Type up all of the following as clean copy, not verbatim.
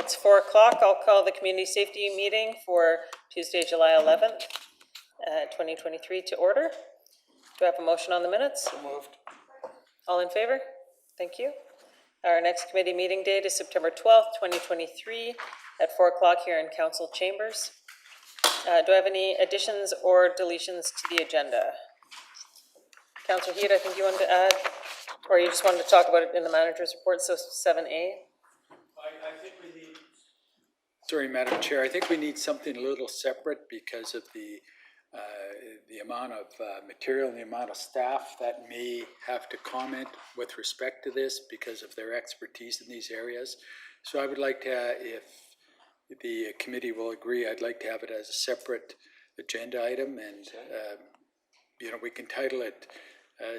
It's 4 o'clock. I'll call the community safety meeting for Tuesday, July 11th, 2023 to order. Do I have a motion on the minutes? So moved. All in favor? Thank you. Our next committee meeting date is September 12th, 2023 at 4 o'clock here in council chambers. Do I have any additions or deletions to the agenda? Councillor Heed, I think you wanted to add, or you just wanted to talk about it in the manager's report, so 7A? I think we need... Sorry, Madam Chair, I think we need something a little separate because of the amount of material and the amount of staff that may have to comment with respect to this because of their expertise in these areas. So I would like to, if the committee will agree, I'd like to have it as a separate agenda item, and you know, we can title it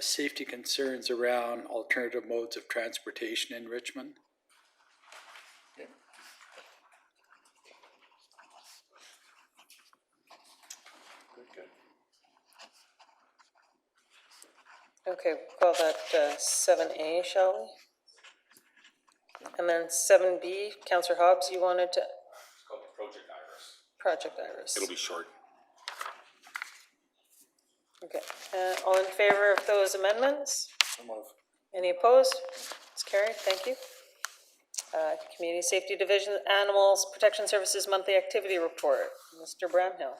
Safety Concerns Around Alternative Modes of Transportation in Richmond. Okay, we'll call that 7A, shall we? And then 7B, Councillor Hobbs, you wanted to? It's called Project Iris. Project Iris. It'll be short. Okay, all in favor of those amendments? So moved. Any opposed? It's carried, thank you. Community Safety Division Animals Protection Services Monthly Activity Report, Mr. Bramhill.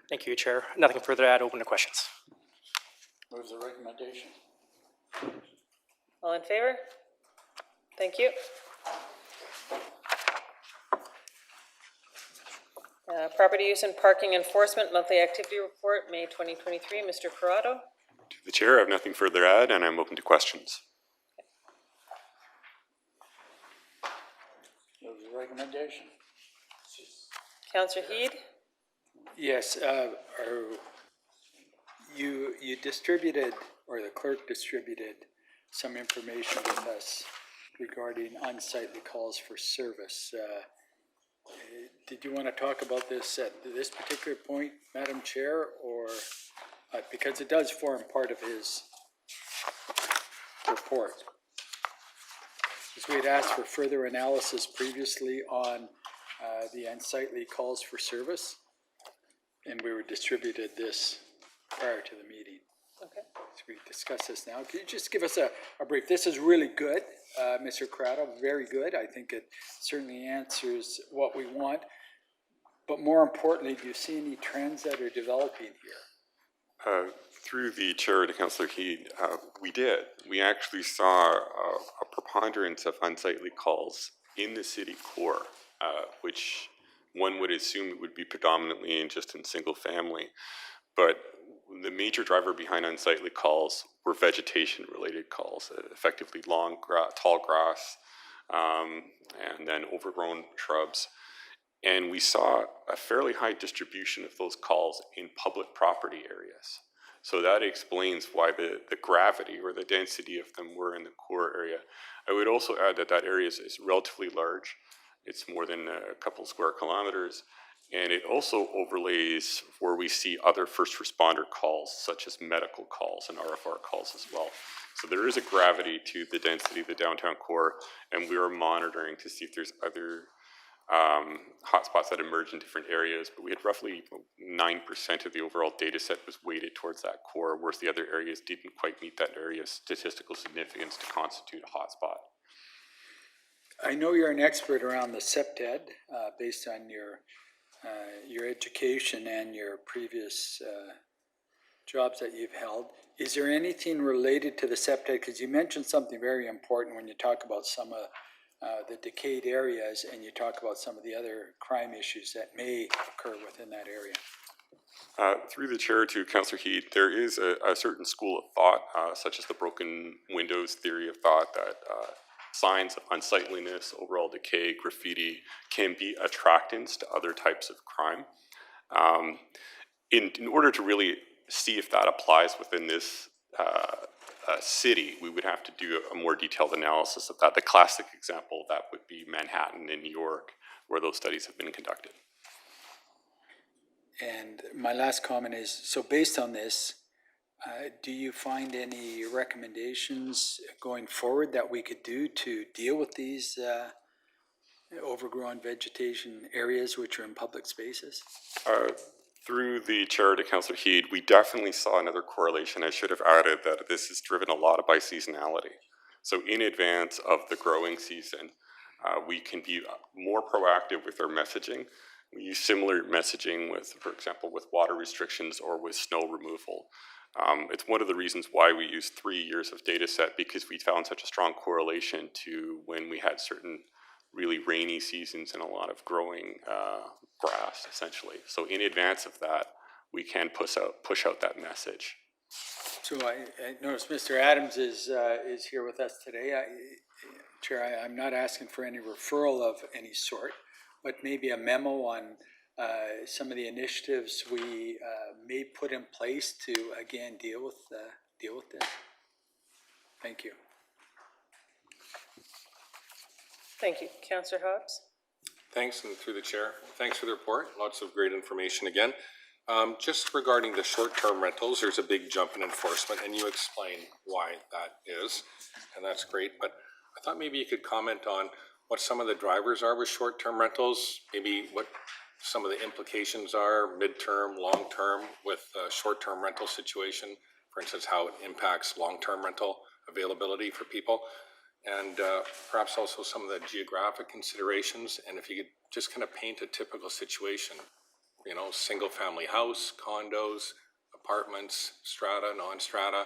Thank you, Chair. Nothing further to add. Open to questions. Move the recommendation. All in favor? Thank you. Property Use and Parking Enforcement Monthly Activity Report, May 2023. Mr. Corrado. To the Chair, I have nothing further to add, and I'm open to questions. Move the recommendation. Councillor Heed. Yes, you distributed, or the clerk distributed, some information with us regarding unsightly calls for service. Did you want to talk about this at this particular point, Madam Chair, or because it does form part of his report? Because we had asked for further analysis previously on the unsightly calls for service, and we were distributed this prior to the meeting. Okay. So we discuss this now. Can you just give us a brief? This is really good, Mr. Corrado, very good. I think it certainly answers what we want. But more importantly, do you see any trends that are developing here? Through the Chair to Councillor Heed, we did. We actually saw a preponderance of unsightly calls in the city core, which one would assume it would be predominantly just in single family. But the major driver behind unsightly calls were vegetation-related calls, effectively tall grass, and then overgrown shrubs. And we saw a fairly high distribution of those calls in public property areas. So that explains why the gravity or the density of them were in the core area. I would also add that that area is relatively large. It's more than a couple square kilometers. And it also overlays where we see other first responder calls, such as medical calls and RFR calls as well. So there is a gravity to the density of the downtown core, and we are monitoring to see if there's other hotspots that emerge in different areas. But we had roughly 9% of the overall data set was weighted towards that core, whereas the other areas didn't quite meet that area's statistical significance to constitute a hotspot. I know you're an expert around the CPTED based on your education and your previous jobs that you've held. Is there anything related to the CPTED? Because you mentioned something very important when you talk about some of the decayed areas and you talk about some of the other crime issues that may occur within that area. Through the Chair to Councillor Heed, there is a certain school of thought, such as the broken windows theory of thought, that signs of unsightliness, overall decay, graffiti can be attractants to other types of crime. In order to really see if that applies within this city, we would have to do a more detailed analysis of that. The classic example of that would be Manhattan and New York, where those studies have been conducted. And my last comment is, so based on this, Do you find any recommendations going forward that we could do to deal with these overgrown vegetation areas which are in public spaces? Through the chair to Councillor Heed, we definitely saw another correlation. I should have added that this is driven a lot by seasonality. So in advance of the growing season, we can be more proactive with our messaging. We use similar messaging with, for example, with water restrictions or with snow removal. It's one of the reasons why we use 3 years of data set, because we found such a strong correlation to when we had certain really rainy seasons and a lot of growing grass, essentially. So in advance of that, we can push out that message. So I noticed Mr. Adams is here with us today. Chair, I'm not asking for any referral of any sort, but maybe a memo on some of the initiatives we may put in place to, again, deal with this. Thank you. Thank you. Councillor Hobbs? Thanks, and through the chair, thanks for the report. Lots of great information again. Just regarding the short-term rentals, there's a big jump in enforcement, and you explained why that is, and that's great. But I thought maybe you could comment on what some of the drivers are with short-term rentals, maybe what some of the implications are, midterm, long-term, with the short-term rental situation. For instance, how it impacts long-term rental availability for people. And perhaps also some of the geographic considerations, and if you could just kind of paint a typical situation, you know, single family house, condos, apartments, strata, non-strata.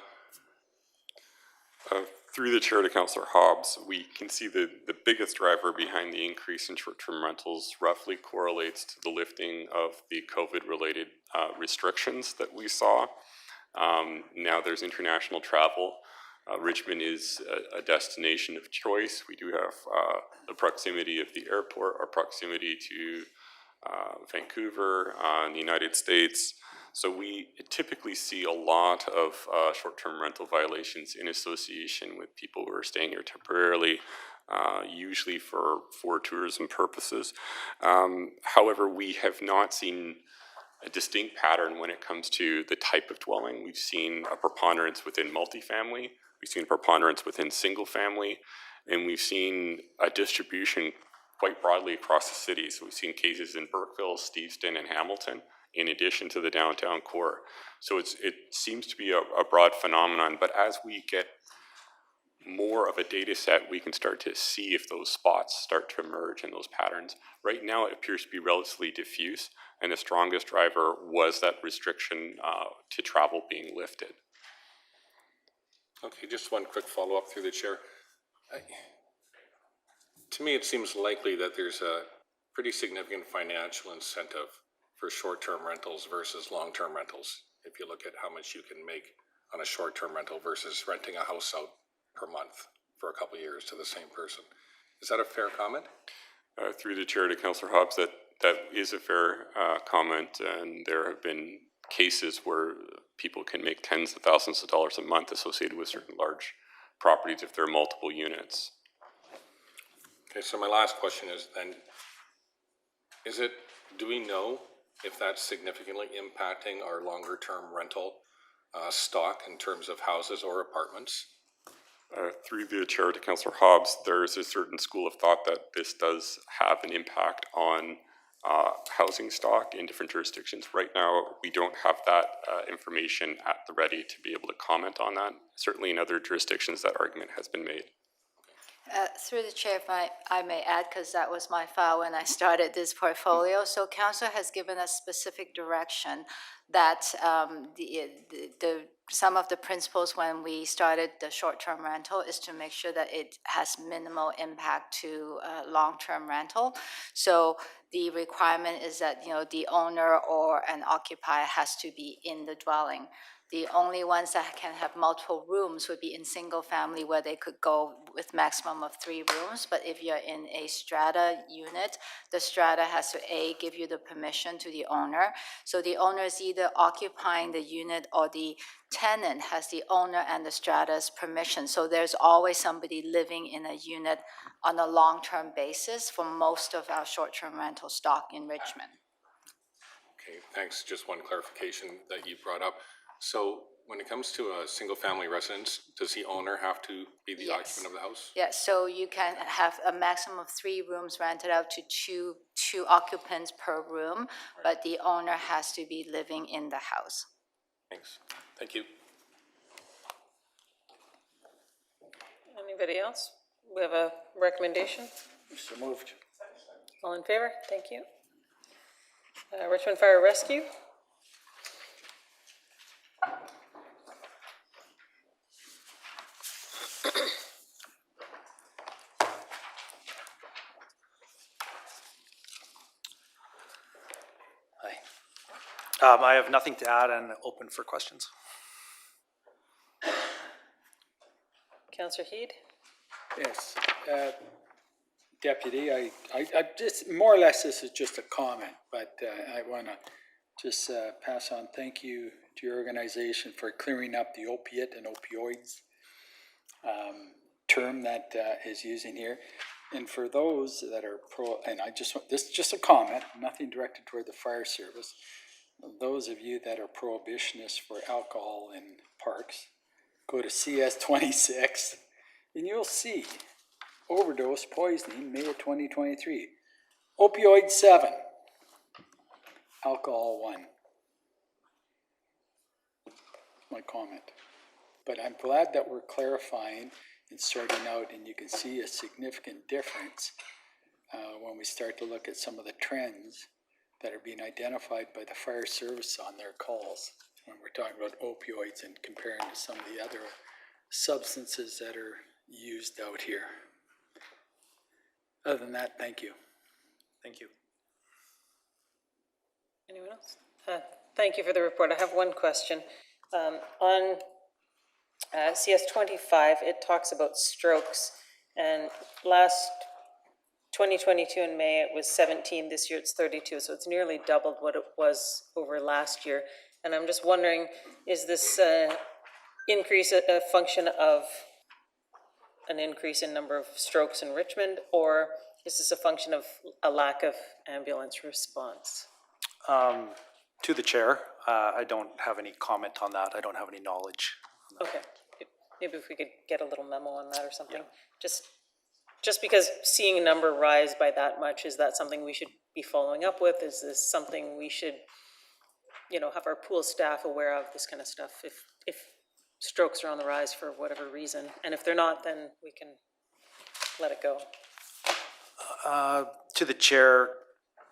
Through the chair to Councillor Hobbs, we can see the biggest driver behind the increase in short-term rentals roughly correlates to the lifting of the COVID-related restrictions that we saw. Now there's international travel. Richmond is a destination of choice. We do have the proximity of the airport, our proximity to Vancouver, in the United States. So we typically see a lot of short-term rental violations in association with people who are staying here temporarily, usually for tourism purposes. However, we have not seen a distinct pattern when it comes to the type of dwelling. We've seen a preponderance within multifamily. We've seen preponderance within single family, and we've seen a distribution quite broadly across the city. So we've seen cases in Burkeville, Steveston, and Hamilton, in addition to the downtown core. So it seems to be a broad phenomenon, but as we get more of a data set, we can start to see if those spots start to emerge in those patterns. Right now, it appears to be relatively diffuse, and the strongest driver was that restriction to travel being lifted. Okay, just one quick follow-up through the chair. To me, it seems likely that there's a pretty significant financial incentive for short-term rentals versus long-term rentals. If you look at how much you can make on a short-term rental versus renting a house out per month for a couple of years to the same person. Is that a fair comment? Through the chair to Councillor Hobbs, that is a fair comment, and there have been cases where people can make tens of thousands of dollars a month associated with certain large properties if there are multiple units. Okay, so my last question is then, do we know if that's significantly impacting our longer term rental stock in terms of houses or apartments? Through the chair to Councillor Hobbs, there is a certain school of thought that this does have an impact on housing stock in different jurisdictions. Right now, we don't have that information at the ready to be able to comment on that. Certainly in other jurisdictions, that argument has been made. Through the chair, if I may add, because that was my file when I started this portfolio. So council has given us specific direction that some of the principles when we started the short-term rental is to make sure that it has minimal impact to long-term rental. So the requirement is that, you know, the owner or an occupier has to be in the dwelling. The only ones that can have multiple rooms would be in single family where they could go with maximum of 3 rooms. But if you're in a strata unit, the strata has to give you the permission to the owner. So the owner is either occupying the unit or the tenant has the owner and the strata's permission. So there's always somebody living in a unit on a long-term basis for most of our short-term rental stock in Richmond. Okay, thanks. Just one clarification that you brought up. So when it comes to a single-family residence, does the owner have to be the Yes. occupant of the house? Yeah, so you can have a maximum of 3 rooms rented out to two occupants per room, but the owner has to be living in the house. Thanks. Thank you. Anybody else? We have a recommendation? So moved. All in favor? Thank you. Richmond Fire Rescue? I have nothing to add and open for questions. Councillor Heed? Yes, Deputy, I just, more or less, this is just a comment, but I want to just pass on thank you to your organization for clearing up the opiate and opioids term that is using here. And for those that are and this is just a comment, nothing directed toward the fire service. Those of you that are prohibitionists for alcohol in parks, go to CS 26 and you'll see overdose poisoning, May of 2023. Opioid 7, alcohol 1. My comment. But I'm glad that we're clarifying and sorting out, and you can see a significant difference when we start to look at some of the trends that are being identified by the fire service on their calls when we're talking about opioids and comparing to some of the other substances that are used out here. Other than that, thank you. Thank you. Anyone else? Thank you for the report. I have one question. On CS 25, it talks about strokes, and last 2022 in May, it was 17. This year it's 32, so it's nearly doubled what it was over last year. And I'm just wondering, is this increase a function of an increase in number of strokes in Richmond, or is this a function of a lack of ambulance response? To the chair, I don't have any comment on that. I don't have any knowledge. Okay, maybe if we could get a little memo on that or something. Just because seeing a number rise by that much, is that something we should be following up with? Is this something we should, have our pool staff aware of, this kind of stuff, if strokes are on the rise for whatever reason? And if they're not, then we can let it go. To the chair,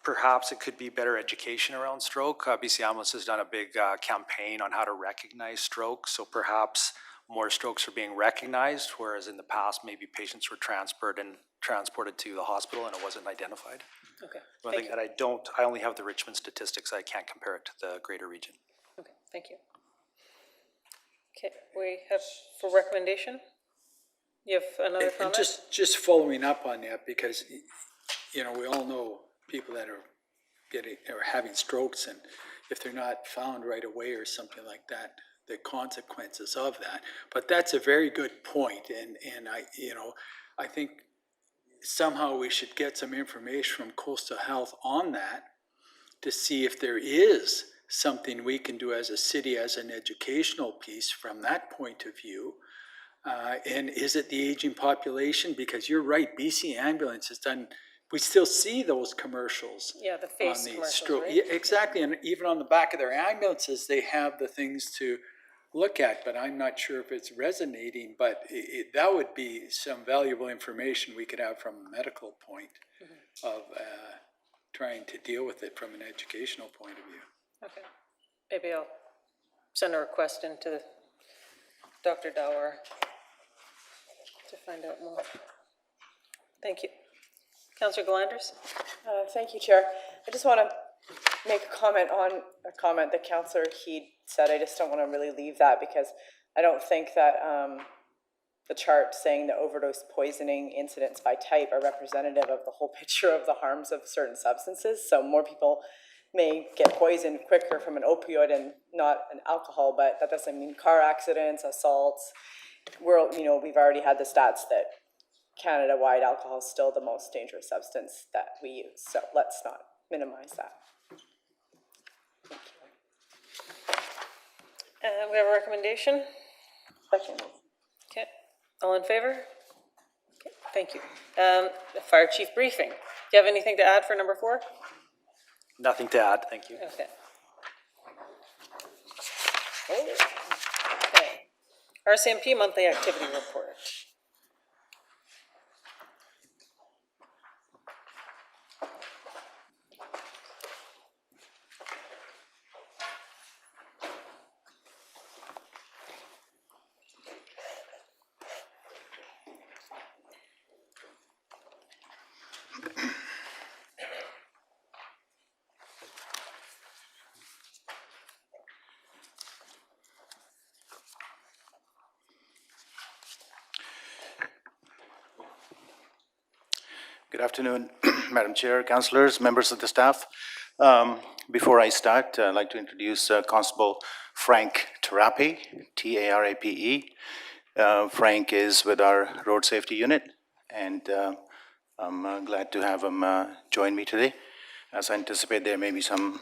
perhaps it could be better education around stroke. BC Ambulance has done a big campaign on how to recognize stroke, so perhaps more strokes are being recognized, whereas in the past, maybe patients were transported to the hospital and it wasn't identified. Okay, One thank thing you. that I only have the Richmond statistics. I can't compare it to the greater region. Okay, thank you. Okay, we have for recommendation? You have another And comment? just following up on that, because, we all know people that are having strokes, and if they're not found right away or something like that, the consequences of that. But that's a very good point, and I think somehow we should get some information from Coastal Health on that to see if there is something we can do as a city, as an educational piece from that point of view. And is it the aging population? Because you're right, BC Ambulance has done, we still see those commercials. Yeah, the face commercials, right? Yeah, exactly, and even on the back of their ambulances, they have the things to look at, but I'm not sure if it's resonating, but that would be some valuable information we could have from a medical point of trying to deal with it from an educational point of view. Okay, maybe I'll send a request into Dr. Dower to find out more. Thank you. Councillor Glanders? Thank you, Chair. I just want to make a comment on a comment that Councillor Heed said. I just don't want to really leave that, because I don't think that the chart saying the overdose poisoning incidents by type are representative of the whole picture of the harms of certain substances. So more people may get poisoned quicker from an opioid and not an alcohol, but that doesn't mean car accidents, assaults. We've already had the stats that Canada-wide alcohol is still the most dangerous substance that we use. So let's not minimize that. We have a recommendation. Second. Okay, all in favor? Okay, thank you. The fire chief briefing. Do you have anything to add for number 4? Nothing to add, thank you. Okay. Okay. RCMP monthly activity report. Good afternoon, Madam Chair, councillors, members of the staff. Before I start, I'd like to introduce Constable Frank Tarape, T-A-R-A-P-E. Frank is with our road safety unit, and I'm glad to have him join me today, as I anticipate there may be some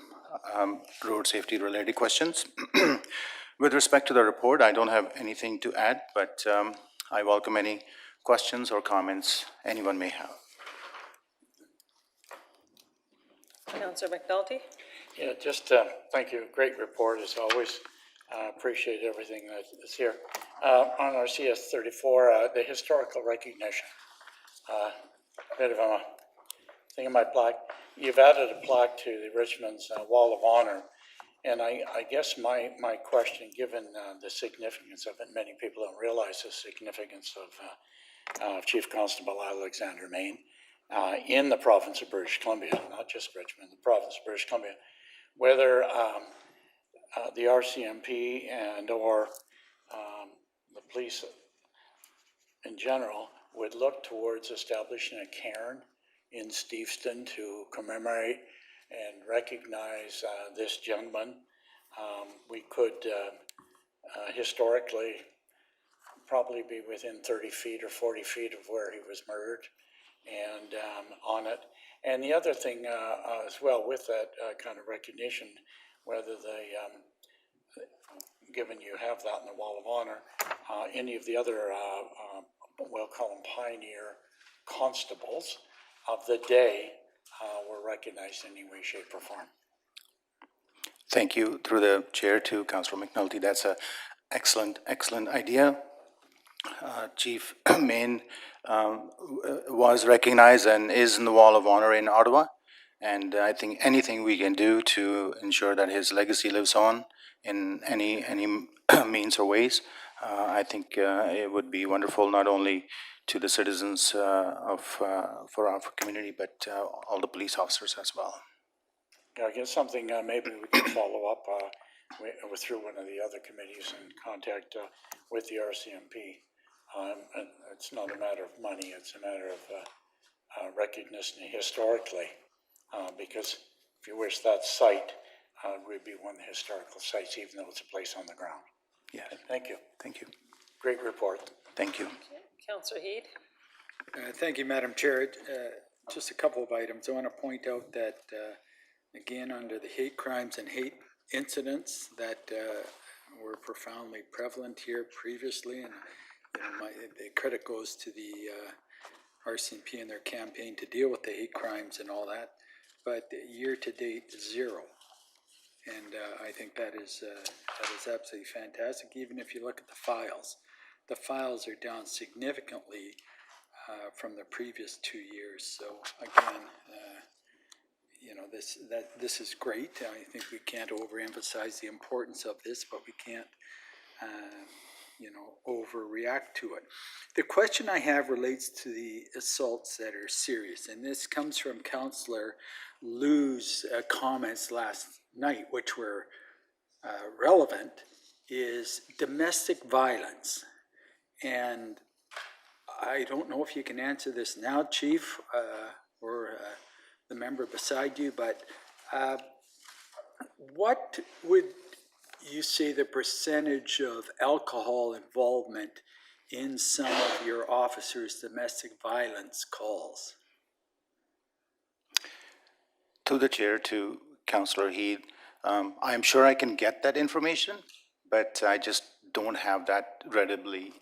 road safety related questions. With respect to the report, I don't have anything to add, but I welcome any questions or comments anyone may have. Councillor McNulty? Yeah, just thank you. Great report as always. Appreciate everything that's here. On our CS 34, the historical recognition. Bit of a thing in my plaque. You've added a plaque to the Richmond's Wall of Honor. And I guess my question, given the significance of it, many people don't realize the significance of Chief Constable Alexander Main. In the province of British Columbia, not just Richmond, the province of British Columbia, whether the RCMP and or the police in general would look towards establishing a cairn in Steveston to commemorate and recognize this gentleman. We could historically probably be within 30 feet or 40 feet of where he was murdered, and on it. And the other thing as well with that kind of recognition, whether they, given you have that in the Wall of Honor, any of the other, we'll call them pioneer constables of the day were recognized in any way, shape, or form. Thank you. Through the chair to Councillor McNulty, that's an excellent idea. Chief Main was recognized and is in the Wall of Honor in Ottawa. And I think anything we can do to ensure that his legacy lives on in any means or ways, I think it would be wonderful, not only to the citizens for our community, but all the police officers as well. Yeah, I guess something maybe we can follow up through one of the other committees and contact with the RCMP. And it's not a matter of money, it's a matter of recognition historically, because if you wish, that site would be one of the historical sites, even though it's a place on the ground. Yes. Thank you. Thank you. Great report. Thank you. Councillor Heed? Thank you, Madam Chair. Just a couple of items. I want to point out that, again, under the hate crimes and hate incidents that were profoundly prevalent here previously, and the credit goes to the RCMP and their campaign to deal with the hate crimes and all that, but year to date, 0. And I think that is absolutely fantastic. Even if you look at the files are down significantly from the previous 2 years. So again, this is great. I think we can't overemphasize the importance of this, but we can't overreact to it. The question I have relates to the assaults that are serious, and this comes from Councillor Liu's comments last night, which were relevant, is domestic violence. And I don't know if you can answer this now, Chief, or the member beside you, but what would you say the percentage of alcohol involvement in some of your officers' domestic violence calls? To the chair, to Councillor Heed, I'm sure I can get that information, but I just don't have that readily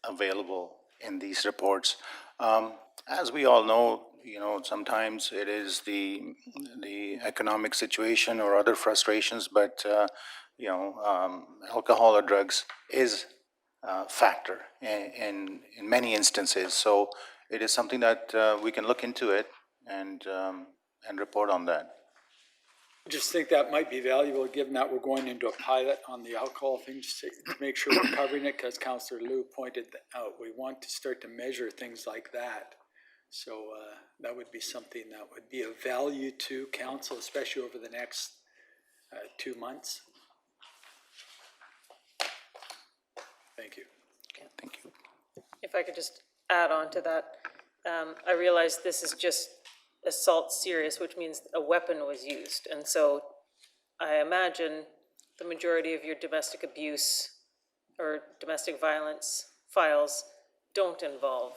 available in these reports. As we all know, sometimes it is the economic situation or other frustrations, but, alcohol or drugs is a factor in many instances. So it is something that we can look into it and report on that. I just think that might be valuable, given that we're going into a pilot on the alcohol thing, just to make sure we're covering it, because Councillor Liu pointed out, we want to start to measure things like that. So that would be something that would be of value to council, especially over the next 2 months. Thank you. Thank you. If I could just add on to that, I realize this is just assault serious, which means a weapon was used. And so I imagine the majority of your domestic abuse or domestic violence files don't involve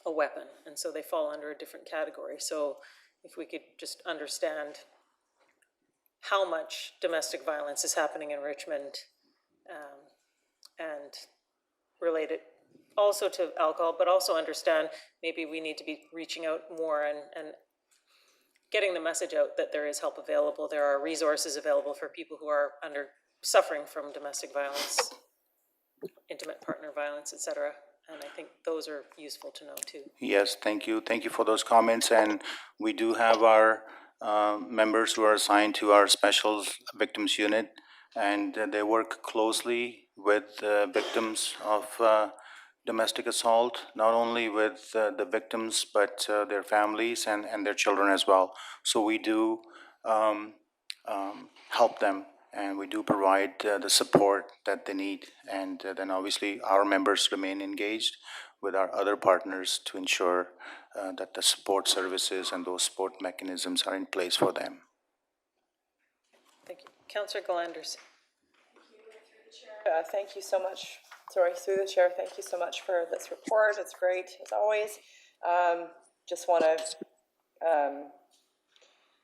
a weapon. And so they fall under a different category. So if we could just understand how much domestic violence is happening in Richmond, and relate it also to alcohol, but also understand maybe we need to be reaching out more and getting the message out that there is help available. There are resources available for people who are suffering from domestic violence, intimate partner violence, et cetera. And I think those are useful to know too. Yes, thank you. Thank you for those comments. And we do have our members who are assigned to our Special Victims Unit, and they work closely with victims of domestic assault, not only with the victims, but their families and their children as well. So we do help them, and we do provide the support that they need. And then obviously our members remain engaged with our other partners to ensure that the support services and those support mechanisms are in place for them. Thank you. Councillor Galanders. Thank you so much. Sorry, through the chair, thank you so much for this report. It's great, as always. Just want to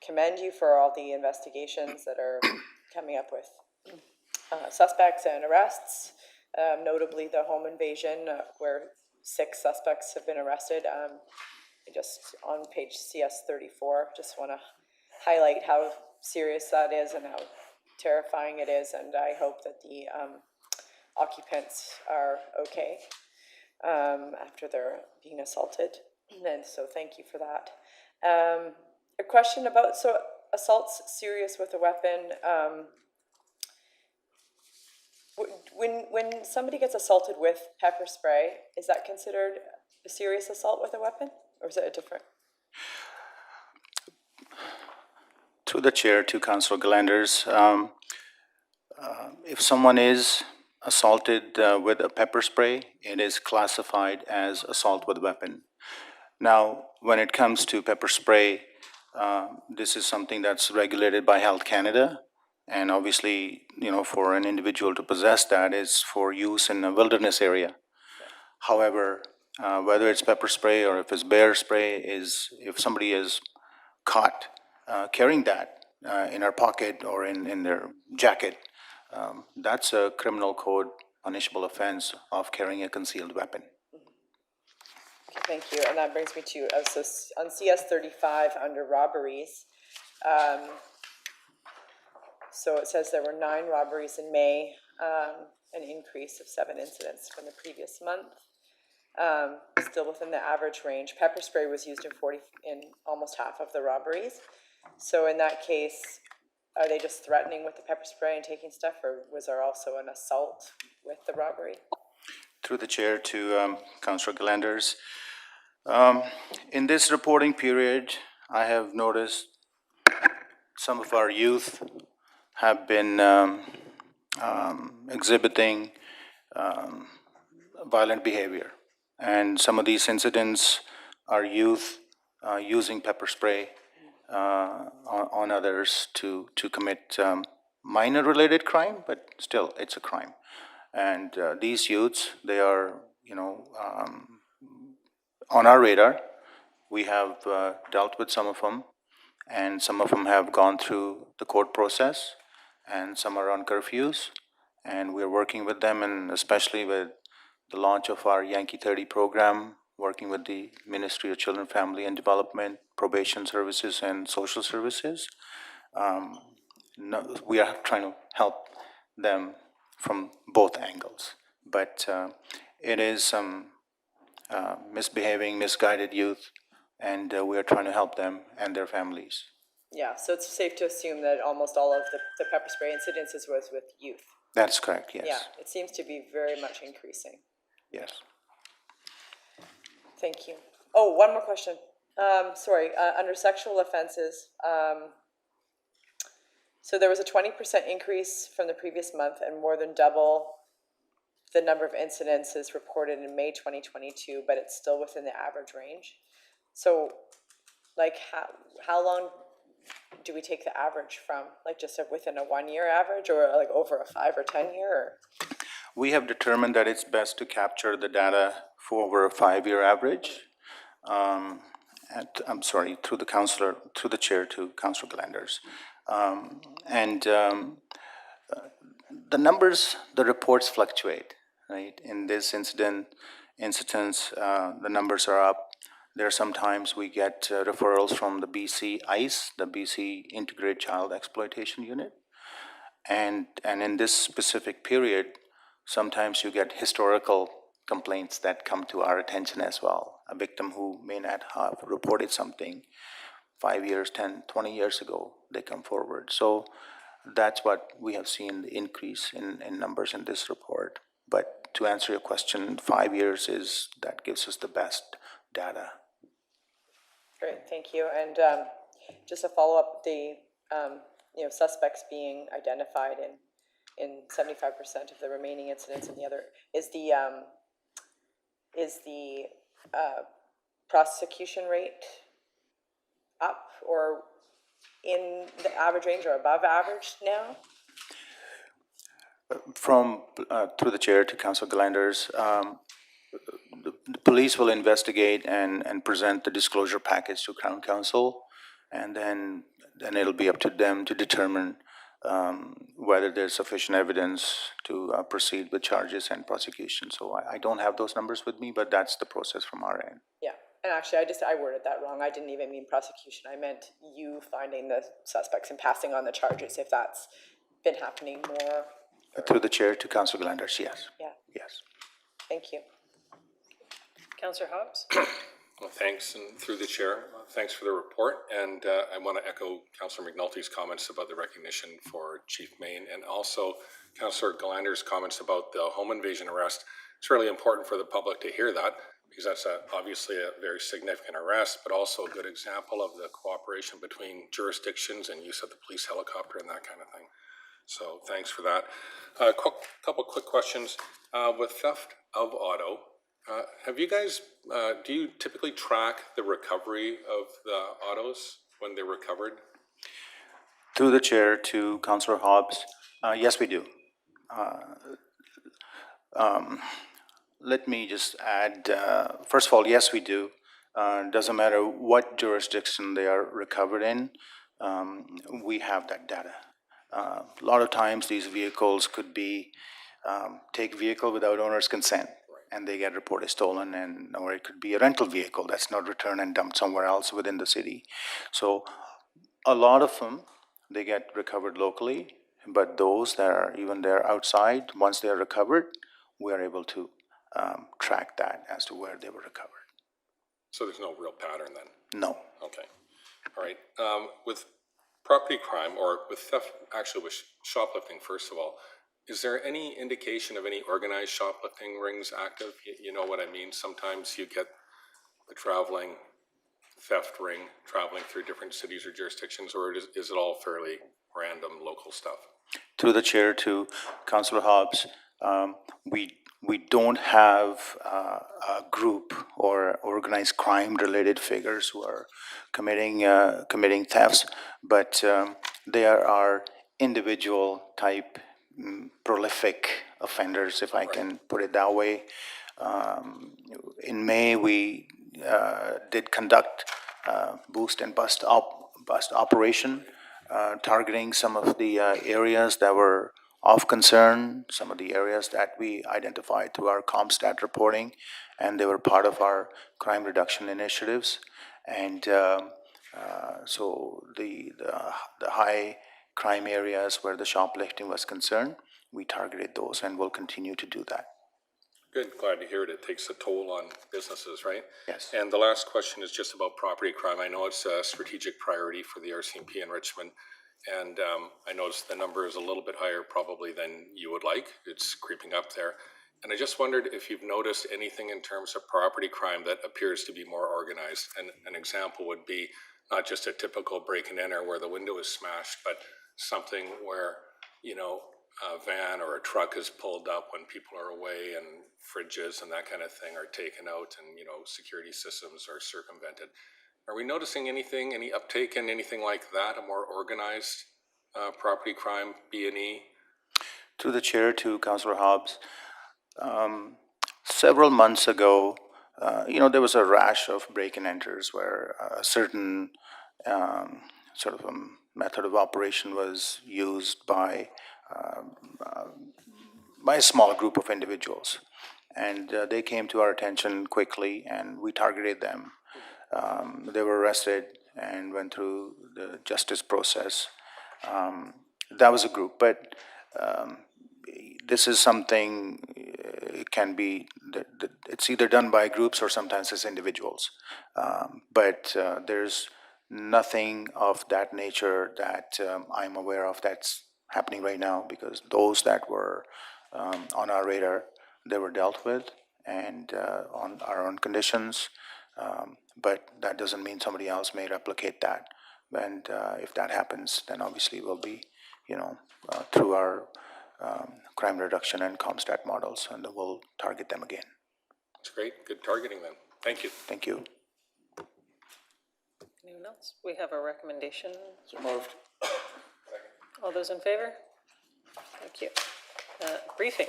commend you for all the investigations that are coming up with suspects and arrests, notably the home invasion where 6 suspects have been arrested. Just on page CS 34, just want to highlight how serious that is and how terrifying it is, and I hope that the occupants are okay after they're being assaulted, and so thank you for that. A question about, so assault's serious with a weapon. When somebody gets assaulted with pepper spray, is that considered a serious assault with a weapon, or is it a different? Through the chair to Councillor Galanders, if someone is assaulted with a pepper spray, it is classified as assault with a weapon. Now, when it comes to pepper spray, this is something that's regulated by Health Canada, and obviously, for an individual to possess that is for use in a wilderness area. However, whether it's pepper spray or if it's bear spray, if somebody is caught carrying that in our pocket or in their jacket, that's a criminal code punishable offense of carrying a concealed weapon. Thank you, and that brings me to, so on CS 35 under robberies, so it says there were 9 robberies in May, an increase of 7 incidents from the previous month. Still within the average range. Pepper spray was used in almost half of the robberies. So in that case, are they just threatening with the pepper spray and taking stuff, or was there also an assault with the robbery? Through the chair to Councillor Galanders. In this reporting period, I have noticed some of our youth have been exhibiting violent behavior. And some of these incidents are youth using pepper spray on others to commit minor related crime, but still it's a crime. And these youths, they are, on our radar. We have dealt with some of them, and some of them have gone through the court process, and some are on curfews, And we're working with them, and especially with the launch of our Yankee 30 program, working with the Ministry of Children, Family and Development, Probation Services, and Social Services. No, we are trying to help them from both angles. But it is some misbehaving, misguided youth, and we are trying to help them and their families. Yeah, so it's safe to assume that almost all of the pepper spray incidences was with youth. That's correct, yes. Yeah, it seems to be very much increasing. Yes. Thank you. Oh, one more question. Sorry, under sexual offenses, so there was a 20% increase from the previous month and more than double the number of incidences reported in May 2022, but it's still within the average range. So, like, how long do we take the average from? Like, just within a 1 year average, or like over a 5 or 10 year? Or? We have determined that it's best to capture the data for over a 5-year average. I'm sorry, through the chair to Councilor Glanders. The numbers, the reports fluctuate, right? In this instance, the numbers are up. There are sometimes we get referrals from the BC ICE, the BC Integrated Child Exploitation Unit. And in this specific period, sometimes you get historical complaints that come to our attention as well. A victim who may not have reported something 5 years, 10, 20 years ago, they come forward. So that's what we have seen, the increase in numbers in this report. But to answer your question, 5 years that gives us the best data. Great, thank you. And just a follow-up, the suspects being identified in 75% of the remaining incidents, and the other is the prosecution rate up or in the average range or above average now? From through the chair to Councilor Glanders, the police will investigate and present the disclosure package to Crown Council, and then it'll be up to them to determine whether there's sufficient evidence to proceed with charges and prosecution. So I don't have those numbers with me, but that's the process from our end. Yeah, and actually, I worded that wrong. I didn't even mean prosecution. I meant you finding the suspects and passing on the charges, if that's been happening more. Through the chair to Councilor Glanders, yes. Yeah, Yes. thank you. Counselor Hobbs? Well, thanks, and through the chair, thanks for the report. And I want to echo Councillor McNulty's comments about the recognition for Chief Main, and also Councillor Glanders' comments about the home invasion arrest. It's really important for the public to hear that, because that's obviously a very significant arrest, but also a good example of the cooperation between jurisdictions and use of the police helicopter and that kind of thing. So thanks for that. Couple quick questions. With theft of auto, have you guys, do you typically track the recovery of the autos when they're recovered? Through the chair to Councilor Hobbs, yes, we do. Let me just add, first of all, yes, we do. Doesn't matter what jurisdiction they are recovered in, we have that data. A lot of times these vehicles could be, take vehicle without owner's consent, and they get reported stolen, or it could be a rental vehicle that's not returned and dumped somewhere else within the city. So a lot of them, they get recovered locally, but those that are even there outside, once they are recovered, we are able to track that as to where they were recovered. So there's no real pattern then? No. Okay, all right. With property crime, or with theft, actually with shoplifting, first of all, is there any indication of any organized shoplifting rings active? You know what I mean? Sometimes you get the traveling theft ring traveling through different cities or jurisdictions, or is it all fairly random local stuff? Through the chair to Councilor Hobbs, we don't have a group or organized crime-related figures who are committing thefts, but there are individual type prolific offenders, if I can put it that way. In May, we did conduct boost and bust operation targeting some of the areas that were of concern, some of the areas that we identified through our CompStat reporting, and they were part of our crime reduction initiatives. And so the high crime areas where the shoplifting was concerned, we targeted those and will continue to do that. Good, glad to hear it. It takes a toll on businesses, right? Yes. And the last question is just about property crime. I know it's a strategic priority for the RCMP in Richmond. And I noticed the number is a little bit higher probably than you would like. It's creeping up there. And I just wondered if you've noticed anything in terms of property crime that appears to be more organized. And an example would be not just a typical break and enter where the window is smashed, but something where, you know, a van or a truck is pulled up when people are away and fridges and that kind of thing are taken out and, you know, security systems are circumvented. Are we noticing anything, any uptake in anything like that, a more organized property crime, B&E? Through the chair to Councillor Hobbs, several months ago, there was a rash of break-and-enters where a certain sort of a method of operation was used by a small group of individuals. And they came to our attention quickly, and we targeted them. They were arrested and went through the justice process. That was a group, but this is something, it can be, it's either done by groups or sometimes it's individuals. But there's nothing of that nature that I'm aware of that's happening right now, because those that were on our radar, they were dealt with and on our own conditions. But that doesn't mean somebody else may replicate that. And if that happens, then obviously we'll be, through our crime reduction and CompStat models, and we'll target them again. That's great. Good targeting then. Thank you. Thank you. Anyone else? We have a recommendation. So moved. All those in favor? Thank you. Briefing.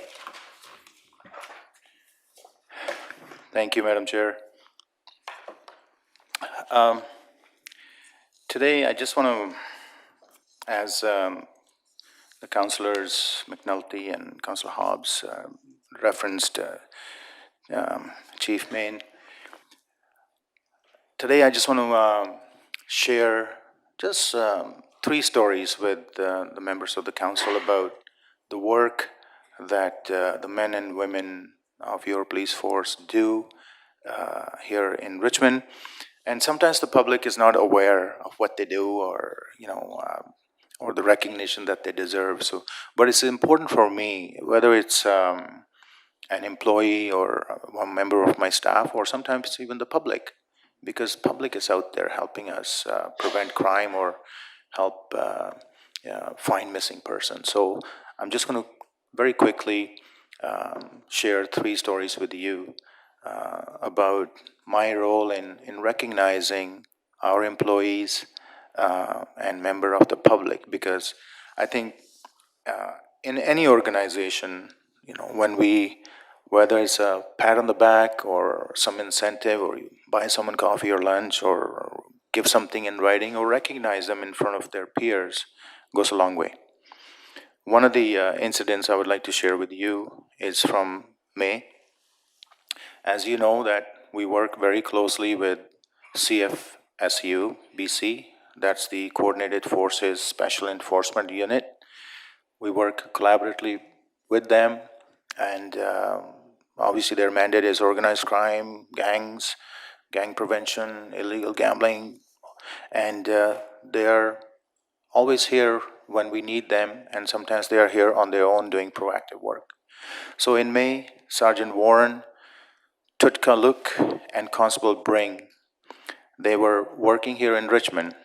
Thank you, Madam Chair. Today, I just want to, as the councillors McNulty and Councillor Hobbs referenced Chief Main, today I just want to share just 3 stories with the members of the council about the work that the men and women of your police force do here in Richmond. And sometimes the public is not aware of what they do, or or the recognition that they deserve. So, but it's important for me, whether it's an employee or a member of my staff, or sometimes even the public, because public is out there helping us prevent crime or help find missing persons. So I'm just going to very quickly share 3 stories with you about my role in recognizing our employees and member of the public, because I think in any organization, when whether it's a pat on the back or some incentive, or you buy someone coffee or lunch, or give something in writing, or recognize them in front of their peers, goes a long way. One of the incidents I would like to share with you is from May. As you know, that we work very closely with CFSU BC, that's the Coordinated Forces Special Enforcement Unit. We work collaboratively with them, and obviously their mandate is organized crime, gangs, gang prevention, illegal gambling, and they are always here when we need them, and sometimes they are here on their own doing proactive work. So in May, Sergeant Warren, Tutka Luke, and Constable Bring, they were working here in Richmond,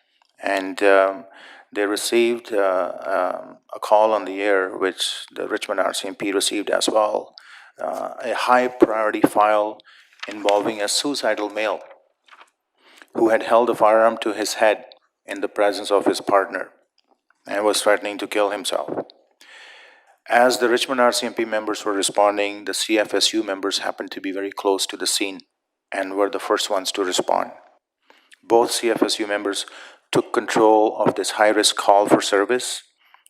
and they received a call on the air, which the Richmond RCMP received as well, a high priority file involving a suicidal male who had held a firearm to his head in the presence of his partner and was threatening to kill himself. As the Richmond RCMP members were responding, the CFSU members happened to be very close to the scene and were the first ones to respond. Both CFSU members took control of this high-risk call for service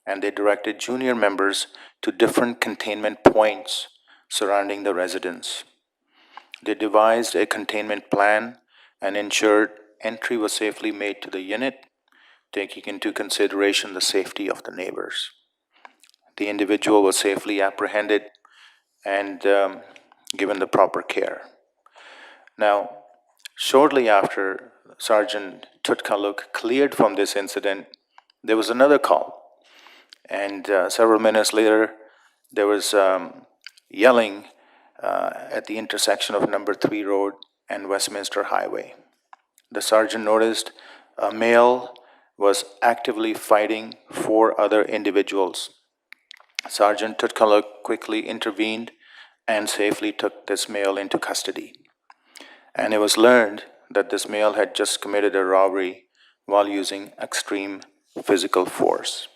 and they directed junior members to different containment points surrounding the residence. They devised a containment plan and ensured entry was safely made to the unit, taking into consideration the safety of the neighbors. The individual was safely apprehended and given the proper care. Now, shortly after Sergeant Tutkaluk cleared from this incident, there was another call. And several minutes later, there was yelling at the intersection of Number 3 Road and Westminster Highway. The sergeant noticed a male was actively fighting 4 other individuals. Sergeant Tutkaluk quickly intervened and safely took this male into custody. And it was learned that this male had just committed a robbery while using extreme physical force.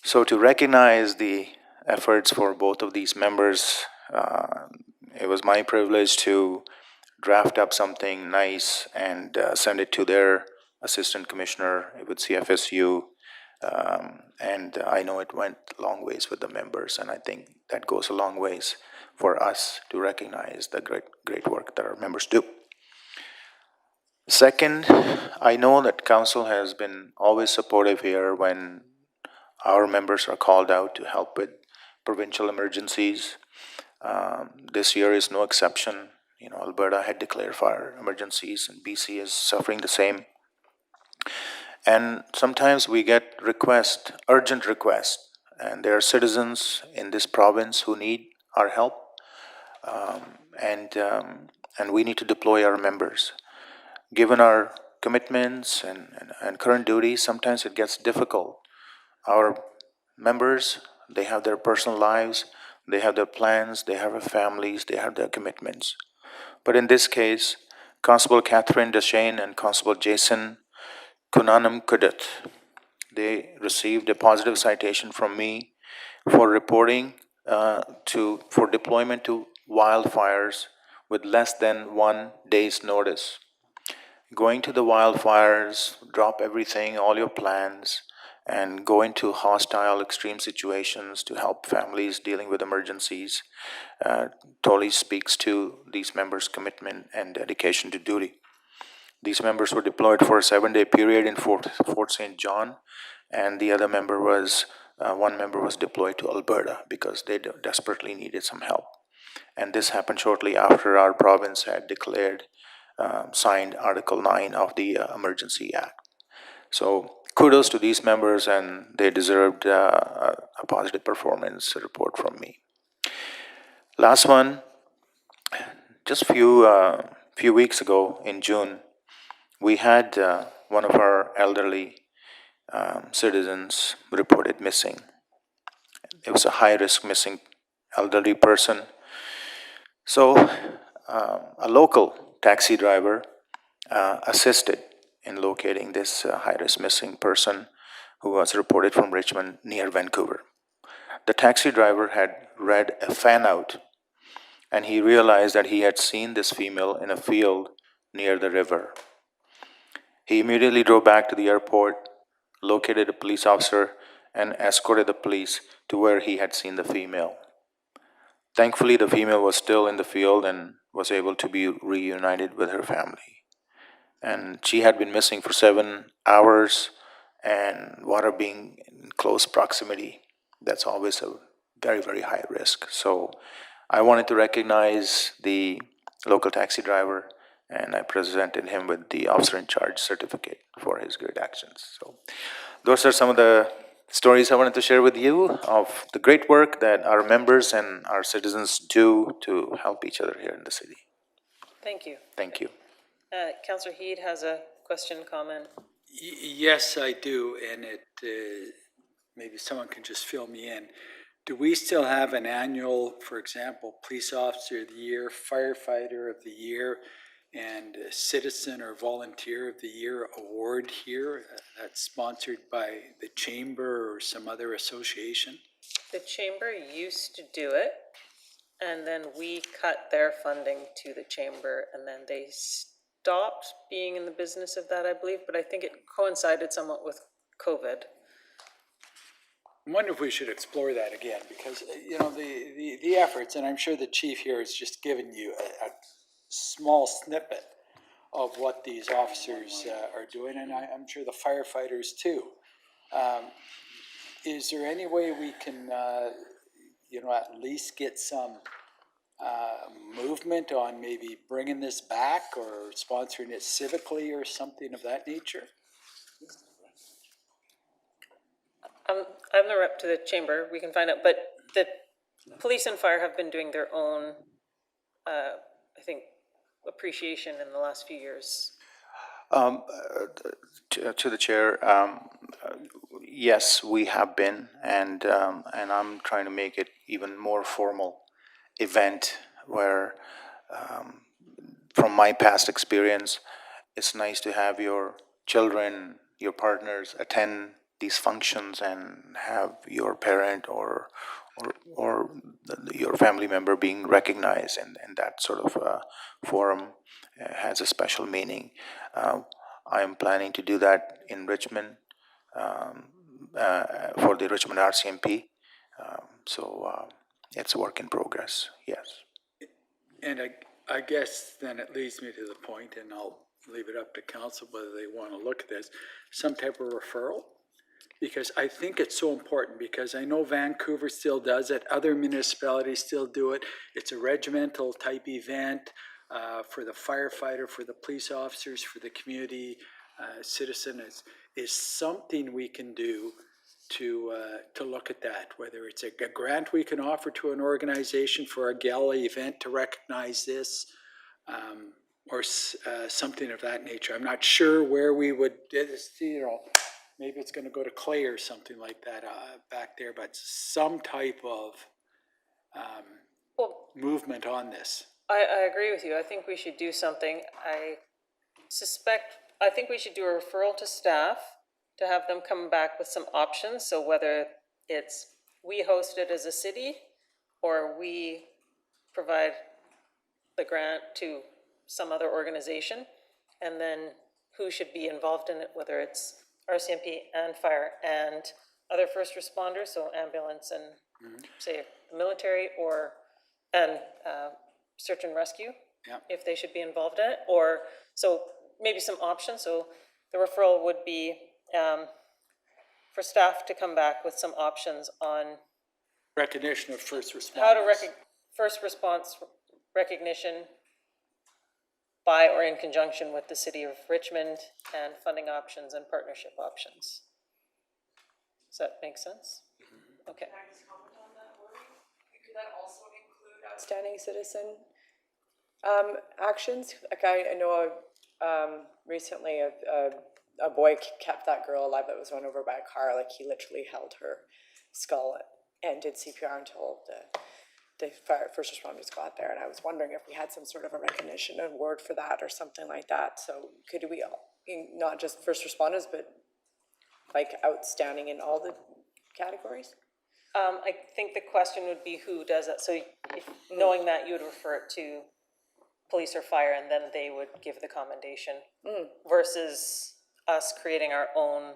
So to recognize the efforts for both of these members, it was my privilege to draft up something nice and send it to their assistant commissioner with CFSU. And I know it went a long ways with the members, and I think that goes a long ways for us to recognize the great work that our members do. Second, I know that council has been always supportive here when our members are called out to help with provincial emergencies. This year is no exception. You know, Alberta had declared fire emergencies, and BC is suffering the same. And sometimes we get urgent requests, and there are citizens in this province who need our help, and we need to deploy our members. Given our commitments and current duties, sometimes it gets difficult. Our members, they have their personal lives, they have their plans, they have their families, they have their commitments. But in this case, Constable Catherine Deshane and Constable Jason Kunanam Kudut, they received a positive citation from me for reporting for deployment to wildfires with less than 1 day's notice. Going to the wildfires, drop everything, all your plans, and go into hostile, extreme situations to help families dealing with emergencies totally speaks to these members' commitment and dedication to duty. These members were deployed for a 7-day period in Fort St. John, and the other member was, one member was deployed to Alberta because they desperately needed some help. And this happened shortly after our province had signed Article 9 of the Emergency Act. So kudos to these members, and they deserved a positive performance report from me. Last one, just a few weeks ago in June, we had one of our elderly citizens reported missing. It was a high-risk missing elderly person. So a local taxi driver assisted in locating this high-risk missing person who was reported from Richmond near Vancouver. The taxi driver had read a fan out, and he realized that he had seen this female in a field near the river. He immediately drove back to the airport, located a police officer, and escorted the police to where he had seen the female. Thankfully, the female was still in the field and was able to be reunited with her family. And she had been missing for 7 hours, and water being in close proximity, that's always a very, very high risk. So I wanted to recognize the local taxi driver, and I presented him with the officer in charge certificate for his great actions. So those are some of the stories I wanted to share with you of the great work that our members and our citizens do to help each other here in the city. Thank you. Thank you. Councillor Heed has a question, comment. Yes, I do, and maybe someone can just fill me in. Do we still have an annual, for example, Police Officer of the Year, Firefighter of the Year, and Citizen or Volunteer of the Year award here that's sponsored by the Chamber or some other association? The Chamber used to do it, and then we cut their funding to the Chamber, and then they stopped being in the business of that, I believe, but I think it coincided somewhat with COVID. I wonder if we should explore that again, because, you know, the efforts, and I'm sure the chief here has just given you a small snippet of what these officers are doing, and I'm sure the firefighters too. Is there any way we can, you know, at least get some movement on maybe bringing this back or sponsoring it civically or something of that nature? I'm the rep to the chamber, we can find out, but the police and fire have been doing their own, I think, appreciation in the last few years. To the chair, yes, we have been, and I'm trying to make it even more formal event where, from my past experience, it's nice to have your children, your partners attend these functions and have your parent or your family member being recognized, and that sort of forum has a special meaning. I am planning to do that in Richmond for the Richmond RCMP. So it's a work in progress, yes. And I guess then it leads me to the point, and I'll leave it up to council whether they want to look at this, some type of referral. Because I think it's so important, because I know Vancouver still does it, other municipalities still do it. It's a regimental type event for the firefighter, for the police officers, for the community citizen. Is something we can do to look at that, whether it's a grant we can offer to an organization for a gala event to recognize this, or something of that nature. I'm not sure where we would, you know, maybe it's gonna go to Clay or something like that back there, but some type of Well, movement on this. I agree with you. I think we should do something. I think we should do a referral to staff to have them come back with some options. So whether it's we host it as a city or we provide the grant to some other organization, and then who should be involved in it, whether it's RCMP and fire and other first responders, so ambulance and say the military and search and rescue, Yeah. if they should be involved in it, or, so maybe some options. So the referral would be for staff to come back with some options on Recognition of first responders. how to first response recognition by or in conjunction with the city of Richmond, and funding options and partnership options. Does that make sense? Okay. Can I just comment on that, Lori? Could that also include outstanding citizen actions? Like I know recently a boy kept that girl alive that was run over by a car. Like he literally held her skull and did CPR until the first responders got there. And I was wondering if we had some sort of a recognition award for that or something like that. So could we all, not just first responders, but like outstanding in all the categories? I think the question would be who does that. So if, knowing that, you would refer it to police or fire, and then they would give the commendation versus us creating our own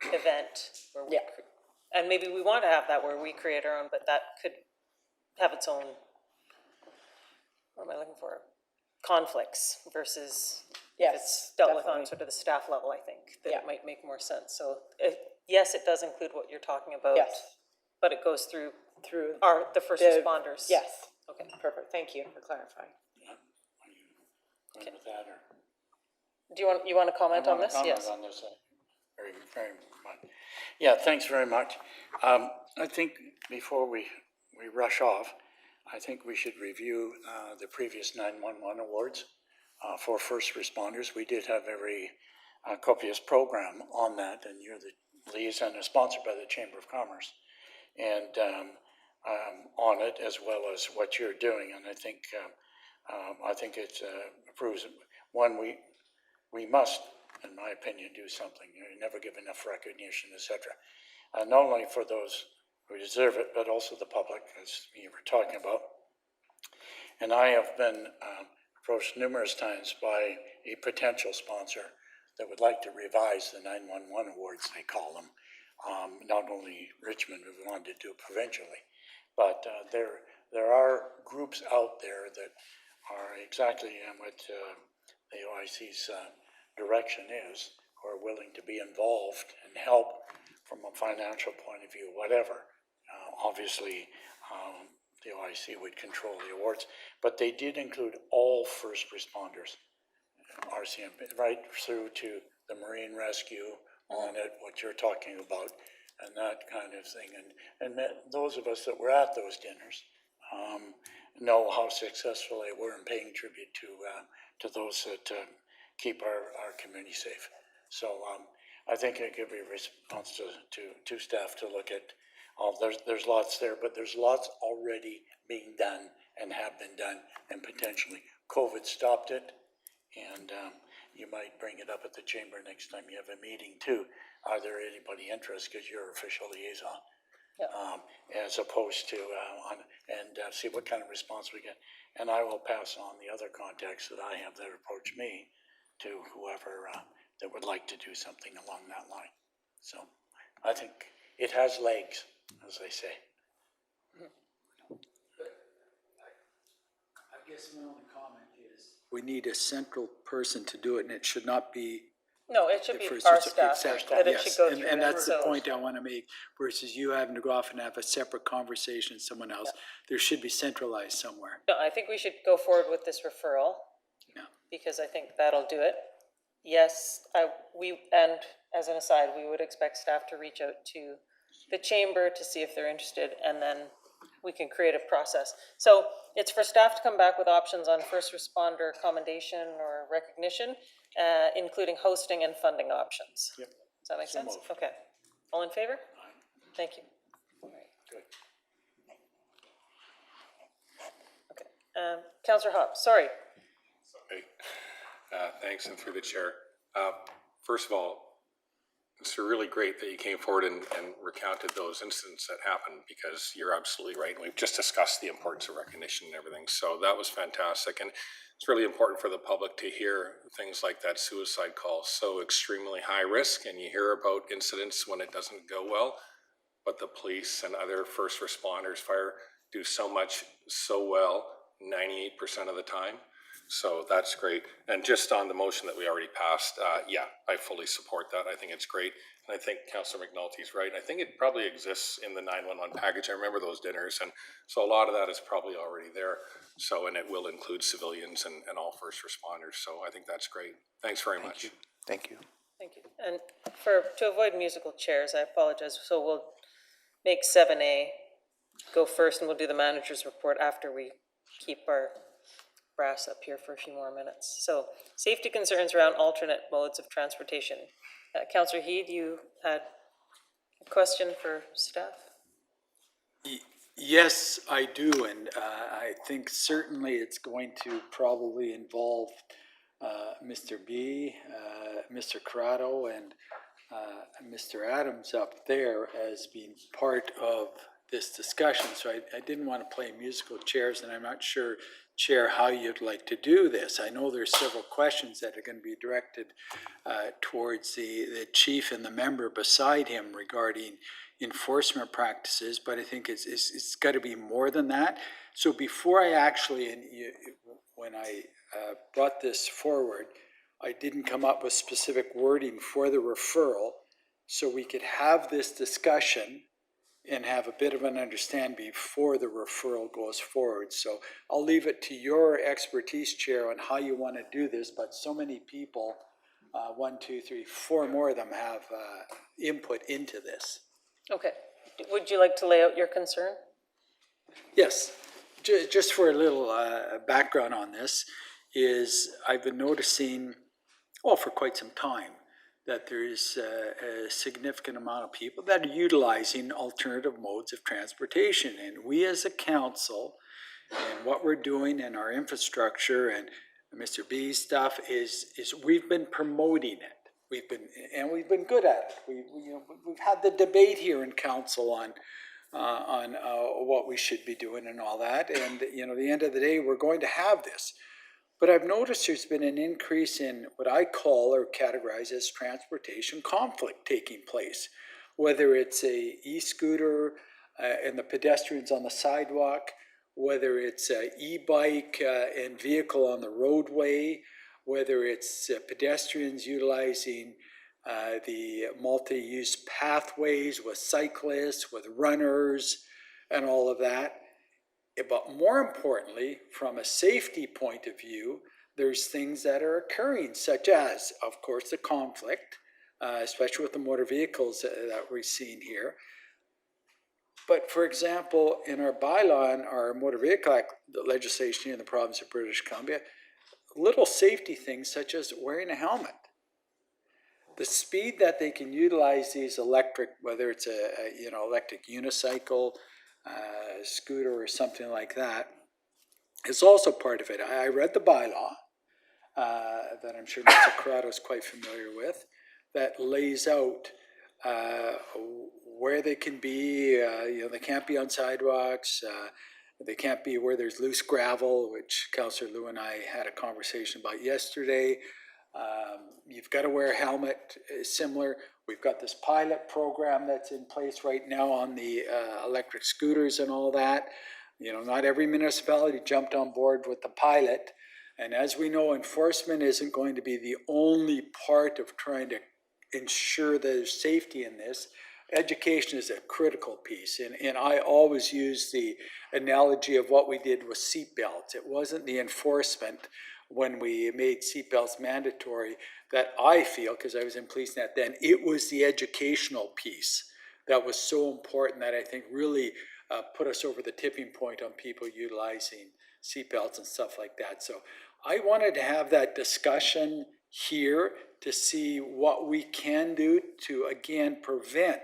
event. Where we and maybe we want to have that where we create our own, but that could have its own, what am I looking for? Conflicts versus if it's dealt with on sort of the staff level, I think, that it might make more sense. So yes, it does include what you're talking about. Yes. But it goes through Through the first responders. Yes. Okay. Perfect. Thank you for clarifying. Agree with that, or? Do you want to comment on this? Yes. Comment on this, very, very much. Yeah, thanks very much. I think before we rush off, I think we should review the previous 911 awards for first responders. We did have a very copious program on that, and you're the liaison and sponsored by the Chamber of Commerce, and on it, as well as what you're doing. And I think it proves, one, we must, in my opinion, do something. You never give enough recognition, etc. Not only for those who deserve it, but also the public, as you were talking about. And I have been approached numerous times by a potential sponsor that would like to revise the 911 awards, they call them, not only Richmond, we wanted to do it provincially, but there are groups out there that are exactly what the OIC's direction is, who are willing to be involved and help from a financial point of view, whatever. Obviously, the OIC would control the awards, but they did include all first responders, RCMP, right through to the Marine Rescue, on it, what you're talking about, and that kind of thing. And those of us that were at those dinners know how successful they were in paying tribute to those that keep our community safe. So I think it could be a response to staff to look at. There's lots there, but there's lots already being done and have been done, and potentially COVID stopped it. And you might bring it up at the chamber next time you have a meeting too. Are there anybody interested, because you're official liaison? As opposed to, see what kind of response we get. And I will pass on the other contacts that I have that approach me to whoever that would like to do something along that line. So I think it has legs, as they say. I guess my only comment is, we need a central person to do it, and it should not be No, it should the be first. our staff, that it Yes, should go through. and that's the so- point I want to make, versus you having to go off and have a separate conversation with someone else. There should be centralized somewhere. No, I think we should go forward with this referral. Yeah. Because I think that'll do it. Yes, and as an aside, we would expect staff to reach out to the chamber to see if they're interested, and then we can create a process. So it's for staff to come back with options on first responder commendation or recognition, including hosting and funding options. Yep. Does that make sense? Okay. All in favor? Thank you. All right. Good. Okay. Councillor Hobbs, sorry. Okay. Thanks, and through the chair. First of all, it's really great that you came forward and recounted those incidents that happened, because you're absolutely right. We've just discussed the importance of recognition and everything. So that was fantastic. And it's really important for the public to hear things like that suicide call, so extremely high risk. And you hear about incidents when it doesn't go well, but the police and other first responders, fire, do so much so well 98% of the time. So that's great. And just on the motion that we already passed, I fully support that. I think it's great. And I think Councillor McNulty's right. I think it probably exists in the 911 package. I remember those dinners. And so a lot of that is probably already there. So, and it will include civilians and all first responders. So I think that's great. Thanks very much. Thank you. Thank you. And to avoid musical chairs, I apologize. So we'll make 7A go first, and we'll do the manager's report after we keep our brass up here for a few more minutes. So, safety concerns around alternate modes of transportation. Councillor Heed, you had a question for staff? Yes, I do, and I think certainly it's going to probably involve Mr. B, Mr. Corrado, and Mr. Adams up there as being part of this discussion. So I didn't want to play musical chairs, and I'm not sure, Chair, how you'd like to do this. I know there's several questions that are going to be directed towards the chief and the member beside him regarding enforcement practices, but I think it's got to be more than that. So before I actually, when I brought this forward, I didn't come up with specific wording for the referral, so we could have this discussion and have a bit of an understanding before the referral goes forward. So I'll leave it to your expertise, Chair, on how you want to do this, but so many people, 1, 2, 3, 4 more of them have input into this. Okay. Would you like to lay out your concern? Yes, just for a little background on this, is I've been noticing, well, for quite some time, that there is a significant amount of people that are utilizing alternative modes of transportation. And we as a council, and what we're doing in our infrastructure and Mr. B's stuff is we've been promoting it. We've been good at it. We've had the debate here in council on what we should be doing and all that. And at the end of the day, we're going to have this. But I've noticed there's been an increase in what I call or categorize as transportation conflict taking place. whether it's a e-scooter and the pedestrians on the sidewalk, whether it's a e-bike and vehicle on the roadway, whether it's pedestrians utilizing the multi-use pathways with cyclists, with runners, and all of that. But more importantly, from a safety point of view, there's things that are occurring, such as, of course, the conflict, especially with the motor vehicles that we're seeing here. But for example, in our bylaw and our motor vehicle act legislation in the province of British Columbia, little safety things such as wearing a helmet. The speed that they can utilize these electric, whether it's a electric unicycle, scooter or something like that, is also part of it. I read the bylaw that I'm sure Mr. Corrado is quite familiar with, that lays out where they can be. They can't be on sidewalks. They can't be where there's loose gravel, which Councillor Lou and I had a conversation about yesterday. You've got to wear a helmet, similar. We've got this pilot program that's in place right now on the electric scooters and all that. Not every municipality jumped on board with the pilot. And as we know, enforcement isn't going to be the only part of trying to ensure there's safety in this. Education is a critical piece. And I always use the analogy of what we did with seatbelts. It wasn't the enforcement when we made seatbelts mandatory that I feel, because I was in PoliceNet then, it was the educational piece that was so important that I think really put us over the tipping point on people utilizing seatbelts and stuff like that. So I wanted to have that discussion here to see what we can do to, again, prevent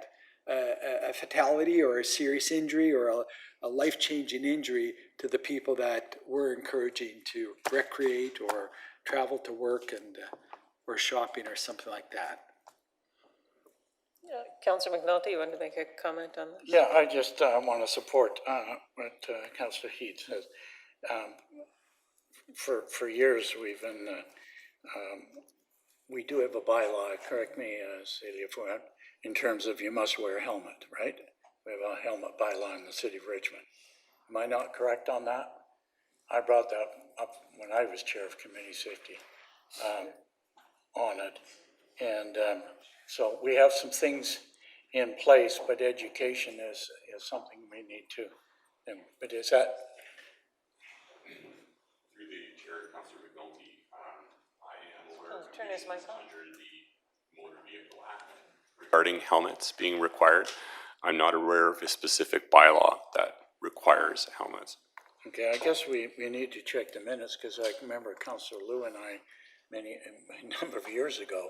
a fatality or a serious injury or a life-changing injury to the people that we're encouraging to recreate or travel to work and or shopping or something like that. Councillor McNulty, you want to make a comment on this? Yeah, I just want to support what Councillor Heed says. For years, we've been, we do have a bylaw, correct me, Celia, in terms of you must wear a helmet, right? We have a helmet bylaw in the city of Richmond. Am I not correct on that? I brought that up when I was chair of committee safety on it. And so we have some things in place, but education is something we need to. But is that? Through the chair, Councillor McNulty, I am aware of Turn his mic on. under the Motor Vehicle Act regarding helmets being required. I'm not aware of a specific bylaw that requires helmets. Okay, I guess we need to check the minutes, because I remember Councillor Lou and I, a number of years ago,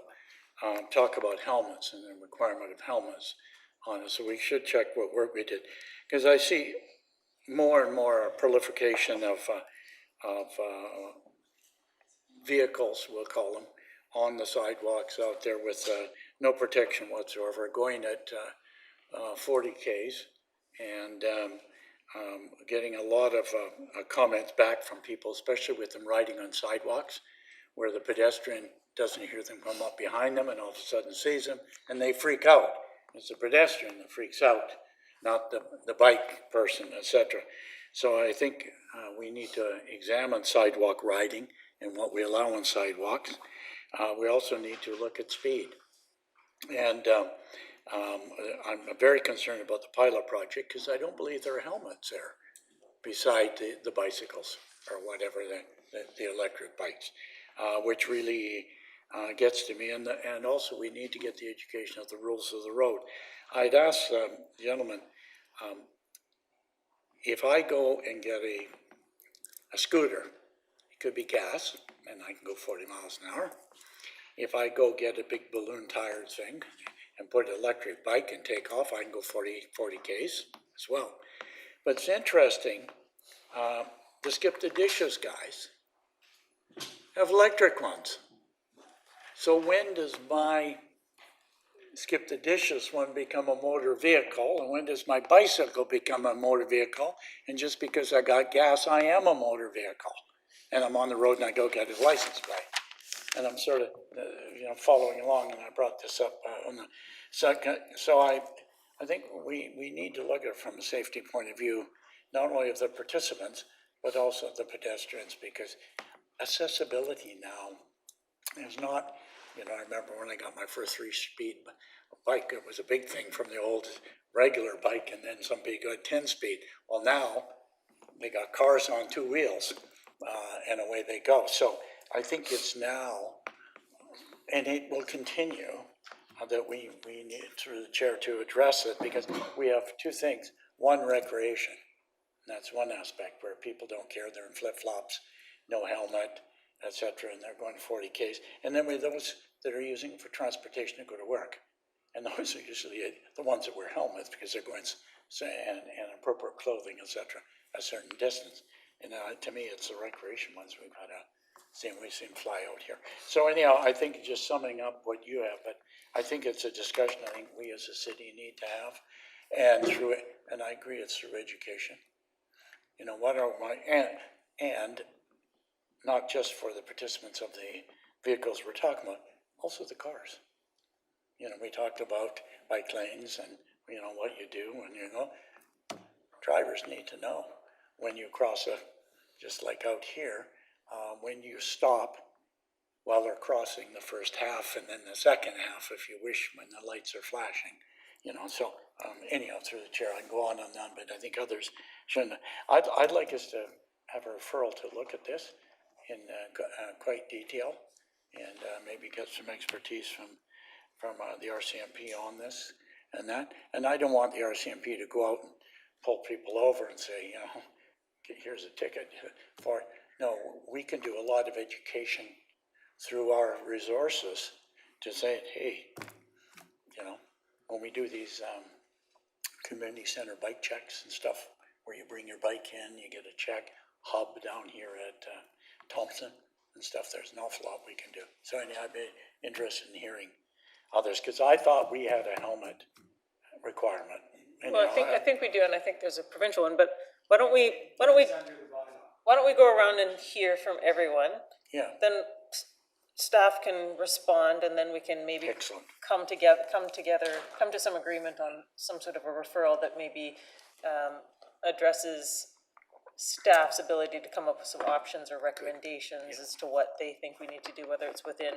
talk about helmets and the requirement of helmets on it. So we should check what work we did, because I see more and more proliferation of vehicles, we'll call them, on the sidewalks out there with no protection whatsoever, going at 40 Ks, and getting a lot of comments back from people, especially with them riding on sidewalks, where the pedestrian doesn't hear them come up behind them and all of a sudden sees them, and they freak out. It's the pedestrian that freaks out, not the bike person, etc. So I think we need to examine sidewalk riding and what we allow on sidewalks. We also need to look at speed. And I'm very concerned about the pilot project, because I don't believe there are helmets there beside the bicycles or whatever, the electric bikes, which really gets to me. And also we need to get the education of the rules of the road. I'd ask the gentleman, if I go and get a scooter, it could be gas, and I can go 40 miles an hour. If I go get a big balloon tire thing and put an electric bike and take off, I can go 40 Ks as well. But it's interesting, the Skip the Dishes guys have electric ones. So when does my Skip the Dishes one become a motor vehicle, and when does my bicycle become a motor vehicle? And just because I got gas, I am a motor vehicle. And I'm on the road and I go get a license plate. And I'm sort of, following along, and I brought this up on the So I think we need to look at it from a safety point of view, not only of the participants, but also the pedestrians, because accessibility now is not, I remember when I got my first 3-speed bike, it was a big thing from the old regular bike, and then some people got 10-speed. Well, now, they got cars on 2 wheels, and away they go. So I think it's now, and it will continue, that we need, through the chair, to address it, because we have 2 things. One, recreation. That's one aspect where people don't care, they're in flip-flops, no helmet, et cetera, and they're going 40 Ks. And then we have those that are using it for transportation to go to work. And those are usually the ones that wear helmets because they're going, and appropriate clothing, et cetera, a certain distance. And to me, it's the recreation ones we've got to see, we've seen fly out here. So anyhow, I think just summing up what you have, but I think it's a discussion I think we as a city need to have. And I agree, it's through education. What are and not just for the participants of the vehicles we're talking about, also the cars. We talked about bike lanes and, what you do when drivers need to know when you cross just like out here, when you stop while they're crossing the first half and then the second half, if you wish, when the lights are flashing. So anyhow, through the chair, I can go on and on, but I think others shouldn't. I'd like us to have a referral to look at this in quite detail and maybe get some expertise from the RCMP on this and that. And I don't want the RCMP to go out and pull people over and say, here's a ticket for it. No, we can do a lot of education through our resources to say, hey, when we do these community center bike checks and stuff, where you bring your bike in, you get a check, hub down here at Thompson and stuff, there's an awful lot we can do. So anyhow, I'd be interested in hearing others, because I thought we had a helmet requirement. Well, I think we do, and I think there's a provincial one, but why don't we go around and hear from everyone? Yeah, Then staff can respond, and then we can maybe excellent. come to some agreement on some sort of a referral that maybe addresses staff's ability to come up with some options or recommendations as to what they think we need to do, whether it's within,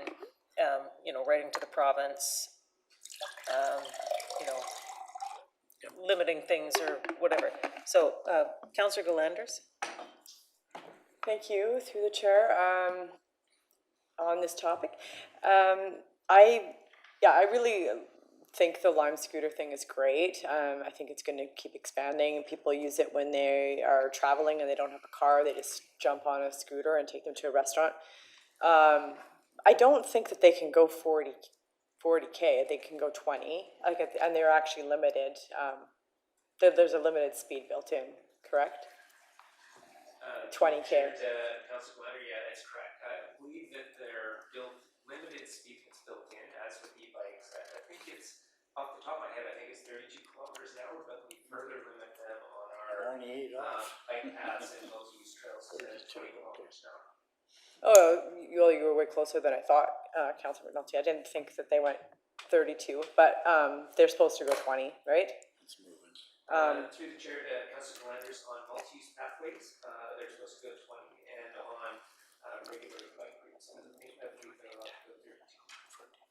writing to the province, limiting things or whatever. So, Councillor Galanders? Thank you, through the chair, on this topic. I really think the Lime scooter thing is great. I think it's going to keep expanding. People use it when they are traveling and they don't have a car. They just jump on a scooter and take them to a restaurant. I don't think that they can go 40K. They can go 20, and they're actually limited. There's a limited speed built in, correct? 20K. Councilor Bladder, yeah, that's correct. I believe that they're limited speed that's built in, as with e-bikes. I think it's, off the top of my head, I think it's 32 kilometers an hour, but we further limit them on our bike paths and multi-use trails to 20 kilometers an hour. Oh, you were way closer than I thought, Councilor McNulty. I didn't think that they went 32, but they're supposed to go 20, right? Through the chair to Councilor Landers, on multi-use pathways, they're supposed to go 20, and on regular bike routes, I believe they're allowed to go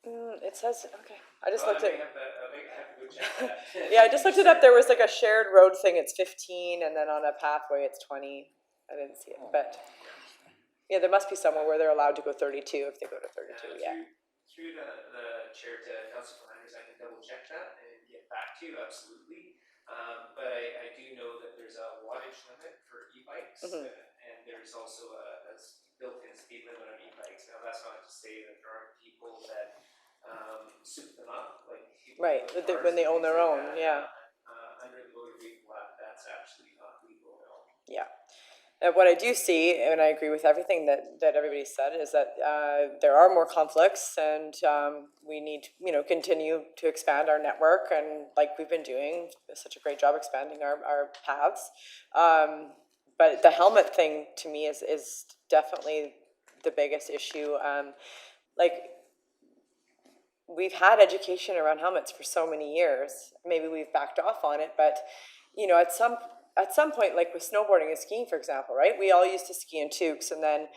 32. It says, okay, I just looked at, I have to go check that. yeah, I just looked it up. There was like a shared road thing, it's 15, and then on a pathway, it's 20. I didn't see it, but yeah, there must be somewhere where they're allowed to go 32 if they go to 32, yeah. Through the chair to Councilor Landers, I can double check that and get back to you, absolutely. But I do know that there's a wattage limit for e-bikes, and there's also a built-in speed limit on e-bikes. Now, that's not to say that there aren't people that soup them up, like people Right, with when they own their own, cars and things like that. yeah. Under the motor vehicle act, that's actually not legal at all. Yeah. What I do see, and I agree with everything that everybody said, is that there are more conflicts, and we need, continue to expand our network, and like we've been doing such a great job expanding our paths. But the helmet thing to me is definitely the biggest issue. we've had education around helmets for so many years. Maybe we've backed off on it, but, you know, at some point, like with snowboarding and skiing, for example, right? We all used to ski in toques, and then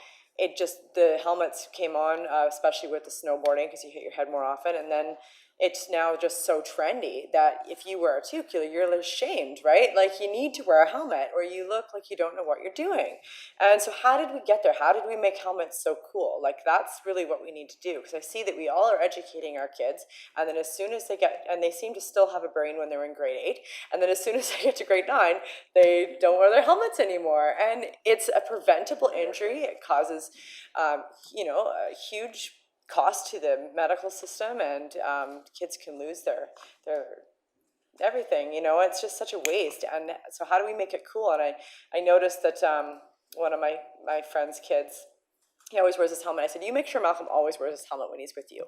the helmets came on, especially with the snowboarding, because you hit your head more often, and then it's now just so trendy that if you wear a toque, you're ashamed, right? Like, you need to wear a helmet or you look like you don't know what you're doing. And so how did we get there? How did we make helmets so cool? Like, that's really what we need to do, because I see that we all are educating our kids, and then as soon as they get, and they seem to still have a brain when they're in grade 8, and then as soon as they get to grade 9, they don't wear their helmets anymore. And it's a preventable injury. It causes, you know, a huge cost to the medical system, and kids can lose their everything, you know. It's just such a waste. And so how do we make it cool? And I noticed that one of my friend's kids, he always wears his helmet. I said, you make sure Malcolm always wears his helmet when he's with you.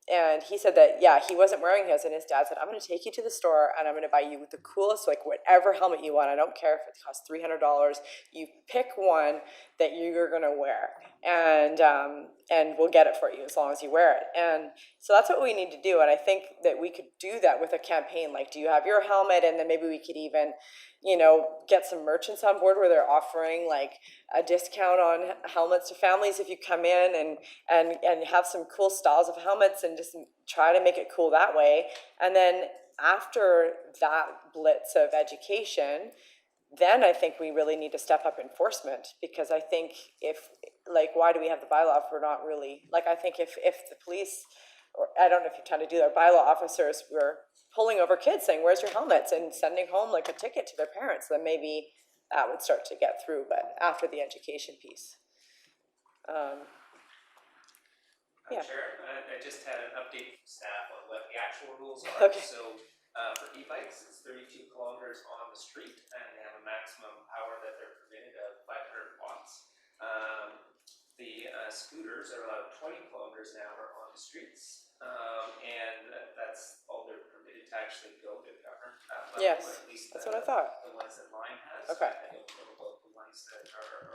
And he said that, yeah, he wasn't wearing his, and his dad said, I'm going to take you to the store, and I'm going to buy you the coolest, like, whatever helmet you want. I don't care if it costs $300. You pick one that you're going to wear, and we'll get it for you as long as you wear it. And so that's what we need to do. And I think that we could do that with a campaign, like, do you have your helmet? And then maybe we could even, you know, get some merchants on board where they're offering like a discount on helmets to families if you come in, and have some cool styles of helmets, and just try to make it cool that way. And then after that blitz of education, then I think we really need to step up enforcement, because I think if, like, why do we have the bylaw if we're not really, like, I think if the police, or I don't know if you're trying to do that, bylaw officers were pulling over kids saying, where's your helmets, and sending home like a ticket to their parents, then maybe that would start to get through, but after the education piece. Yeah. Chair, I just had an update from staff on what the actual rules are. Okay. So for e-bikes, it's 32 kilometers on the street, and they have a maximum power that they're permitted of 500 watts. The scooters are allowed 20 kilometers an hour on the streets, and that's all they're permitted to actually go to govern. Yes, or at least that's what I thought. The ones that Lime has. Okay. I don't know about the ones that are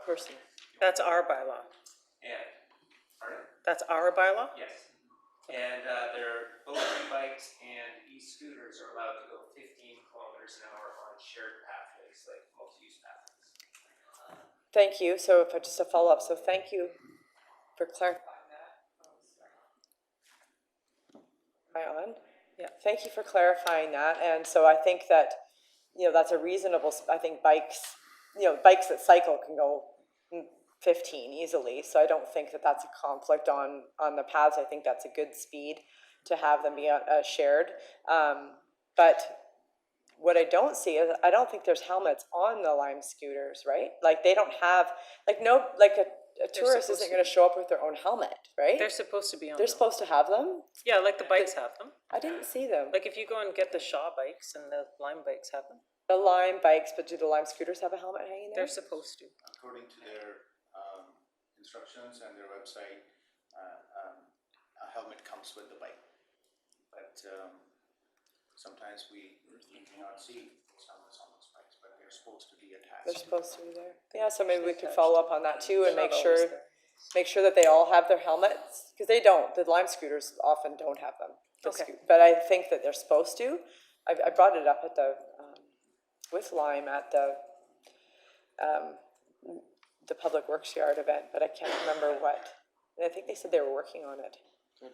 Person. That's our bylaw. and, pardon? That's our bylaw? Yes. And they're both e-bikes and e-scooters are allowed to go 15 kilometers an hour on shared pathways, like multi-use pathways. Thank you. So if I just a follow up, so thank you for clarifying that. Am I on? Yeah. Thank you for clarifying that. And so I think that, you know, that's a reasonable, I think bikes, you know, bikes that cycle can go 15 easily. So I don't think that that's a conflict on the paths. I think that's a good speed to have them be shared. But what I don't see is, I don't think there's helmets on the Lime scooters, right? Like, they don't have, like, no, like a tourist isn't going to show up with their own helmet, right? They're supposed to be on They're them. supposed to have them? Yeah, like the bikes have them. I didn't see them. Like if you go and get the Shaw bikes and the Lime bikes have them, The Lime bikes, but do the Lime scooters have a helmet hanging there? they're supposed to. According to their instructions and their website, a helmet comes with the bike. But sometimes we may not see those helmets on those bikes, but they're supposed to be attached. They're supposed to be there. Yeah, so maybe we could follow up on that too, and Not make always sure there. that they all have their helmets, because they don't. The Lime scooters often don't have them. Okay. But I think that they're supposed to. I brought it up at the with Lime at the Public Works Yard event, but I can't remember what. And I think they said they were working on it.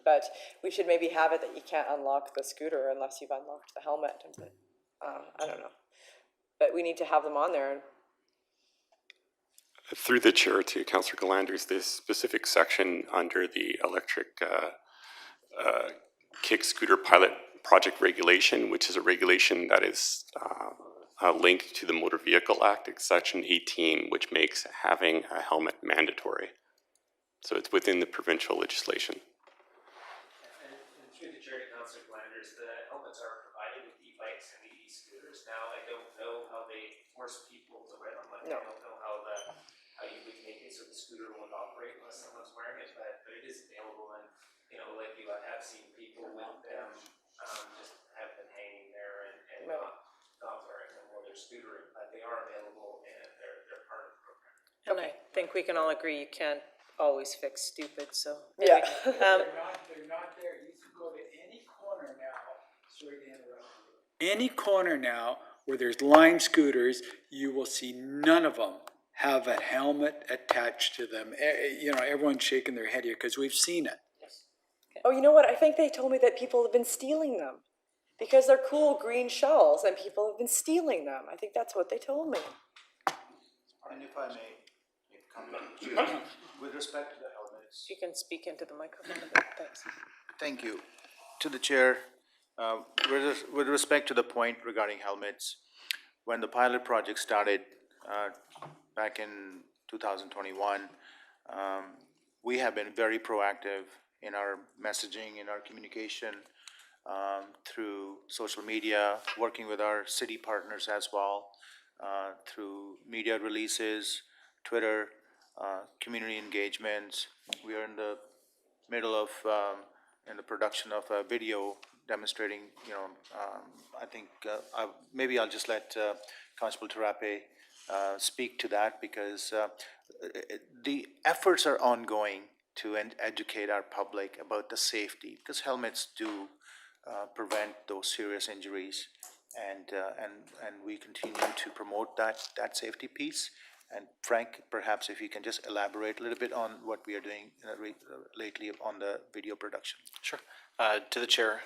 But we should maybe have it that you can't unlock the scooter unless you've unlocked the helmet. But, I don't know. But we need to have them on there. Through the chair to Councillor Galanders, this specific section under the electric kick scooter pilot project regulation, which is a regulation that is linked to the Motor Vehicle Act, it's Section 18, which makes having a helmet mandatory. So it's within the provincial legislation. And through the chair to Councillor Glanders, the helmets are provided with e-bikes and the e-scooters. Now, I don't know how they force people to wear them. Like, No. I don't know how you would make it so the scooter won't operate unless someone's wearing it, but it is available. And, you know, like you, I have seen people with them just have been hanging there and not wearing them while they're scootering, but they are available and they're part of the program. And I think we can all agree you can't always fix stupid, so. Yeah. anyway, They're Any corner now where there's Lime scooters, you will see none of them have a helmet attached to them. You know, everyone's shaking their head here because we've seen it. Oh, you know what? I think they told me that people have been stealing them because they're cool green shells and people have been stealing them. I think that's what they told me. And if I may, make a comment, with respect to the helmets. If you can speak into the microphone a bit, thanks. Thank you. To the chair, with respect to the point regarding helmets, when the pilot project started back in 2021, we have been very proactive in our messaging, in our communication, through social media, working with our city partners as well, through media releases, Twitter, community engagements. We are in the middle of, in the production of a video demonstrating, I think, maybe I'll just let Constable Tarape speak to that, because the efforts are ongoing to educate our public about the safety, because helmets do prevent those serious injuries, and we continue to promote that safety piece. And Frank, perhaps if you can just elaborate a little bit on what we are doing lately on the video production. Sure. To the chair,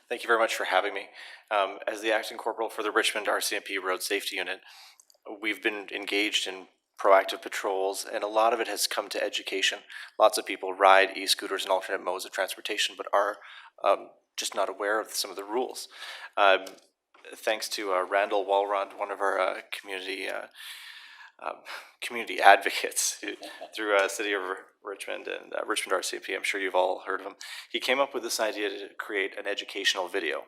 thank you very much for having me. As the acting corporal for the Richmond RCMP Road Safety Unit, we've been engaged in proactive patrols, and a lot of it has come to education. Lots of people ride e-scooters and alternate modes of transportation, but are just not aware of some of the rules. Thanks to Randall Walrond, one of our community advocates through City of Richmond and Richmond RCMP. I'm sure you've all heard of him. He came up with this idea to create an educational video.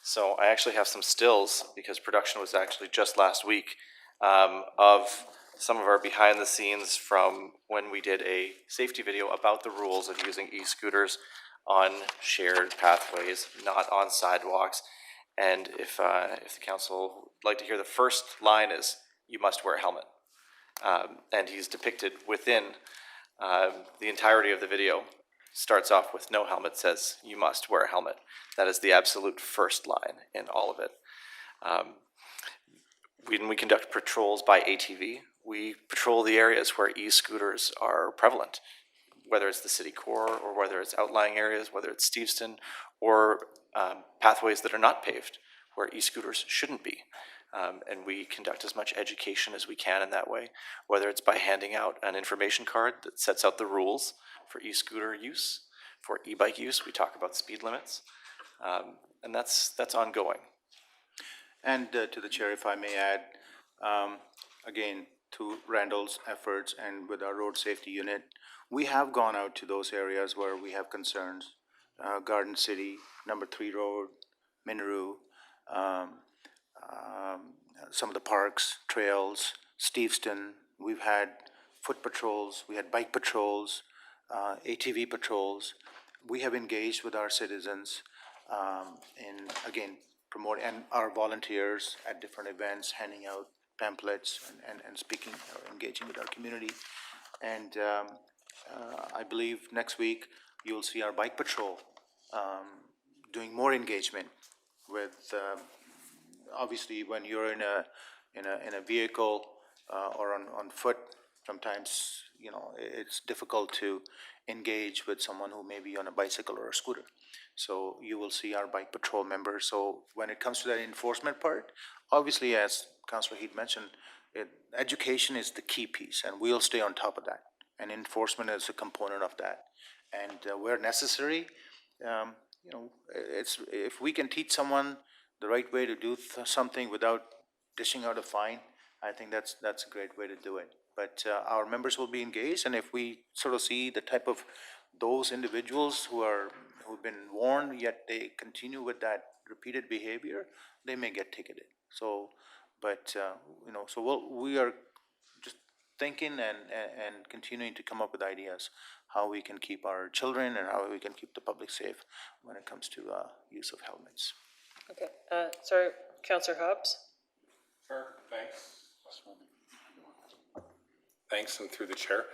So I actually have some stills, because production was actually just last week, of some of our behind the scenes from when we did a safety video about the rules of using e-scooters on shared pathways, not on sidewalks. And if the council would like to hear, the first line is, "You must wear a helmet." And he's depicted within the entirety of the video. Starts off with no helmet, says you must wear a helmet. That is the absolute first line in all of it. When we conduct patrols by ATV, we patrol the areas where e-scooters are prevalent, whether it's the city core or whether it's outlying areas, whether it's Steveston, or pathways that are not paved where e-scooters shouldn't be. And we conduct as much education as we can in that way, whether it's by handing out an information card that sets out the rules for e-scooter use, for e-bike use. We talk about speed limits, and that's ongoing. And to the chair, if I may add, again, to Randall's efforts and with our road safety unit, we have gone out to those areas where we have concerns. Garden City, Number 3 Road, Minaroo, some of the parks, trails, Steveston. We've had foot patrols, we had bike patrols, ATV patrols. We have engaged with our citizens in, again, promoting, and our volunteers at different events, handing out pamphlets and speaking or engaging with our community. And I believe next week you'll see our bike patrol doing more engagement with, obviously when you're in a vehicle or on foot, sometimes, you know, it's difficult to engage with someone who may be on a bicycle or a scooter. So you will see our bike patrol members. So when it comes to that enforcement part, obviously, as Councillor Heath mentioned, education is the key piece, and we'll stay on top of that. And enforcement is a component of that. And where necessary, you know, it's, if we can teach someone the right way to do something without dishing out a fine, I think that's a great way to do it. But our members will be engaged, and if we sort of see the type of those individuals who've been warned, yet they continue with that repeated behavior, they may get ticketed. So, but you know, so we are just thinking and continuing to come up with ideas how we can keep our children and how we can keep the public safe when it comes to use of helmets. Okay, sorry, Councillor Hobbs? Sure, thanks. Thanks, and through the chair.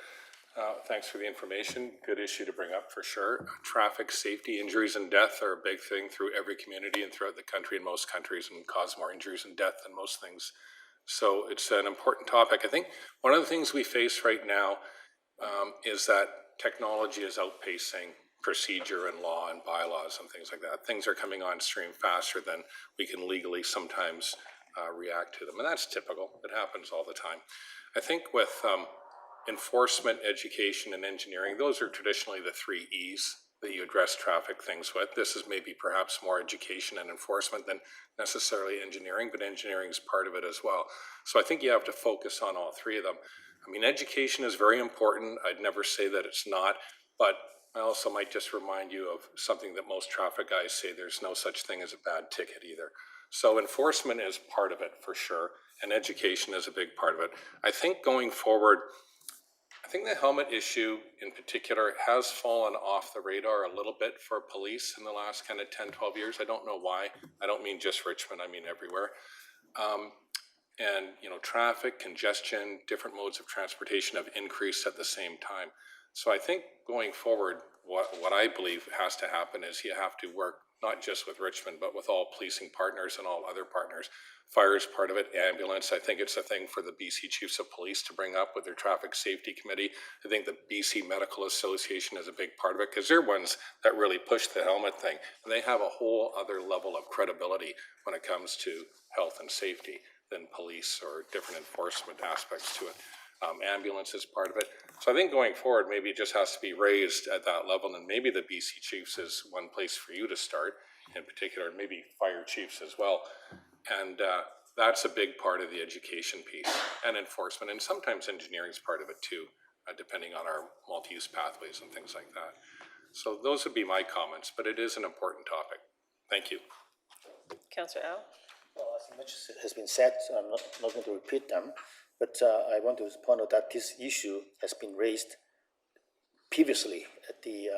Thanks for the information. Good issue to bring up for sure. Traffic safety, injuries and death are a big thing through every community and throughout the country in most countries, and cause more injuries and death than most things. So it's an important topic. I think one of the things we face right now is that technology is outpacing procedure and law and bylaws and things like that. Things are coming on stream faster than we can legally sometimes react to them. And that's typical. It happens all the time. I think with enforcement, education, and engineering, those are traditionally the 3 E's that you address traffic things with. This is maybe perhaps more education and enforcement than necessarily engineering, but engineering is part of it as well. So I think you have to focus on all 3 of them. I mean, education is very important. I'd never say that it's not, but I also might just remind you of something that most traffic guys say: there's no such thing as a bad ticket either. So enforcement is part of it for sure, and education is a big part of it. I think going forward, I think the helmet issue in particular has fallen off the radar a little bit for police in the last kind of 10, 12 years. I don't know why. I don't mean just Richmond, I mean everywhere. And, you know, traffic, congestion, different modes of transportation have increased at the same time. So I think going forward, what I believe has to happen is you have to work not just with Richmond, but with all policing partners and all other partners. Fire is part of it, ambulance. I think it's a thing for the BC Chiefs of Police to bring up with their traffic safety committee. I think the BC Medical Association is a big part of it because they're ones that really push the helmet thing. And they have a whole other level of credibility when it comes to health and safety than police or different enforcement aspects to it. Ambulance is part of it. So I think going forward, maybe it just has to be raised at that level, and maybe the BC Chiefs is one place for you to start in particular, maybe fire chiefs as well. And that's a big part of the education piece and enforcement, and sometimes engineering is part of it too, depending on our multi-use pathways and things like that. So those would be my comments, but it is an important topic. Thank you. Councillor Au? Well, as much has been said, so I'm not going to repeat them, but I want to point out that this issue has been raised previously at the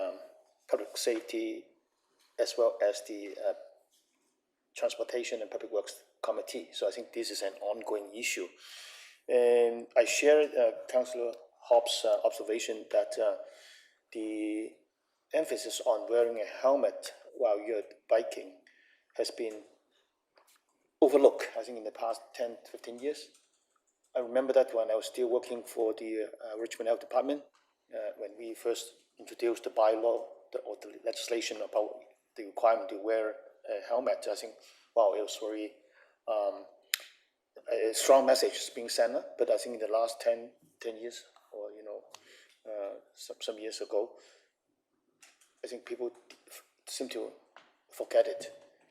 Public Safety as well as the Transportation and Public Works Committee. So I think this is an ongoing issue. And I share Councillor Hobbs' observation that the emphasis on wearing a helmet while you're biking has been overlooked, I think, in the past 10, 15 years. I remember that when I was still working for the Richmond Health Department, when we first introduced the bylaw or the legislation about the requirement to wear a helmet. I think, wow, it was very a strong message being sent, but I think in the last 10 years, or, you know, some years ago, I think people seem to forget it.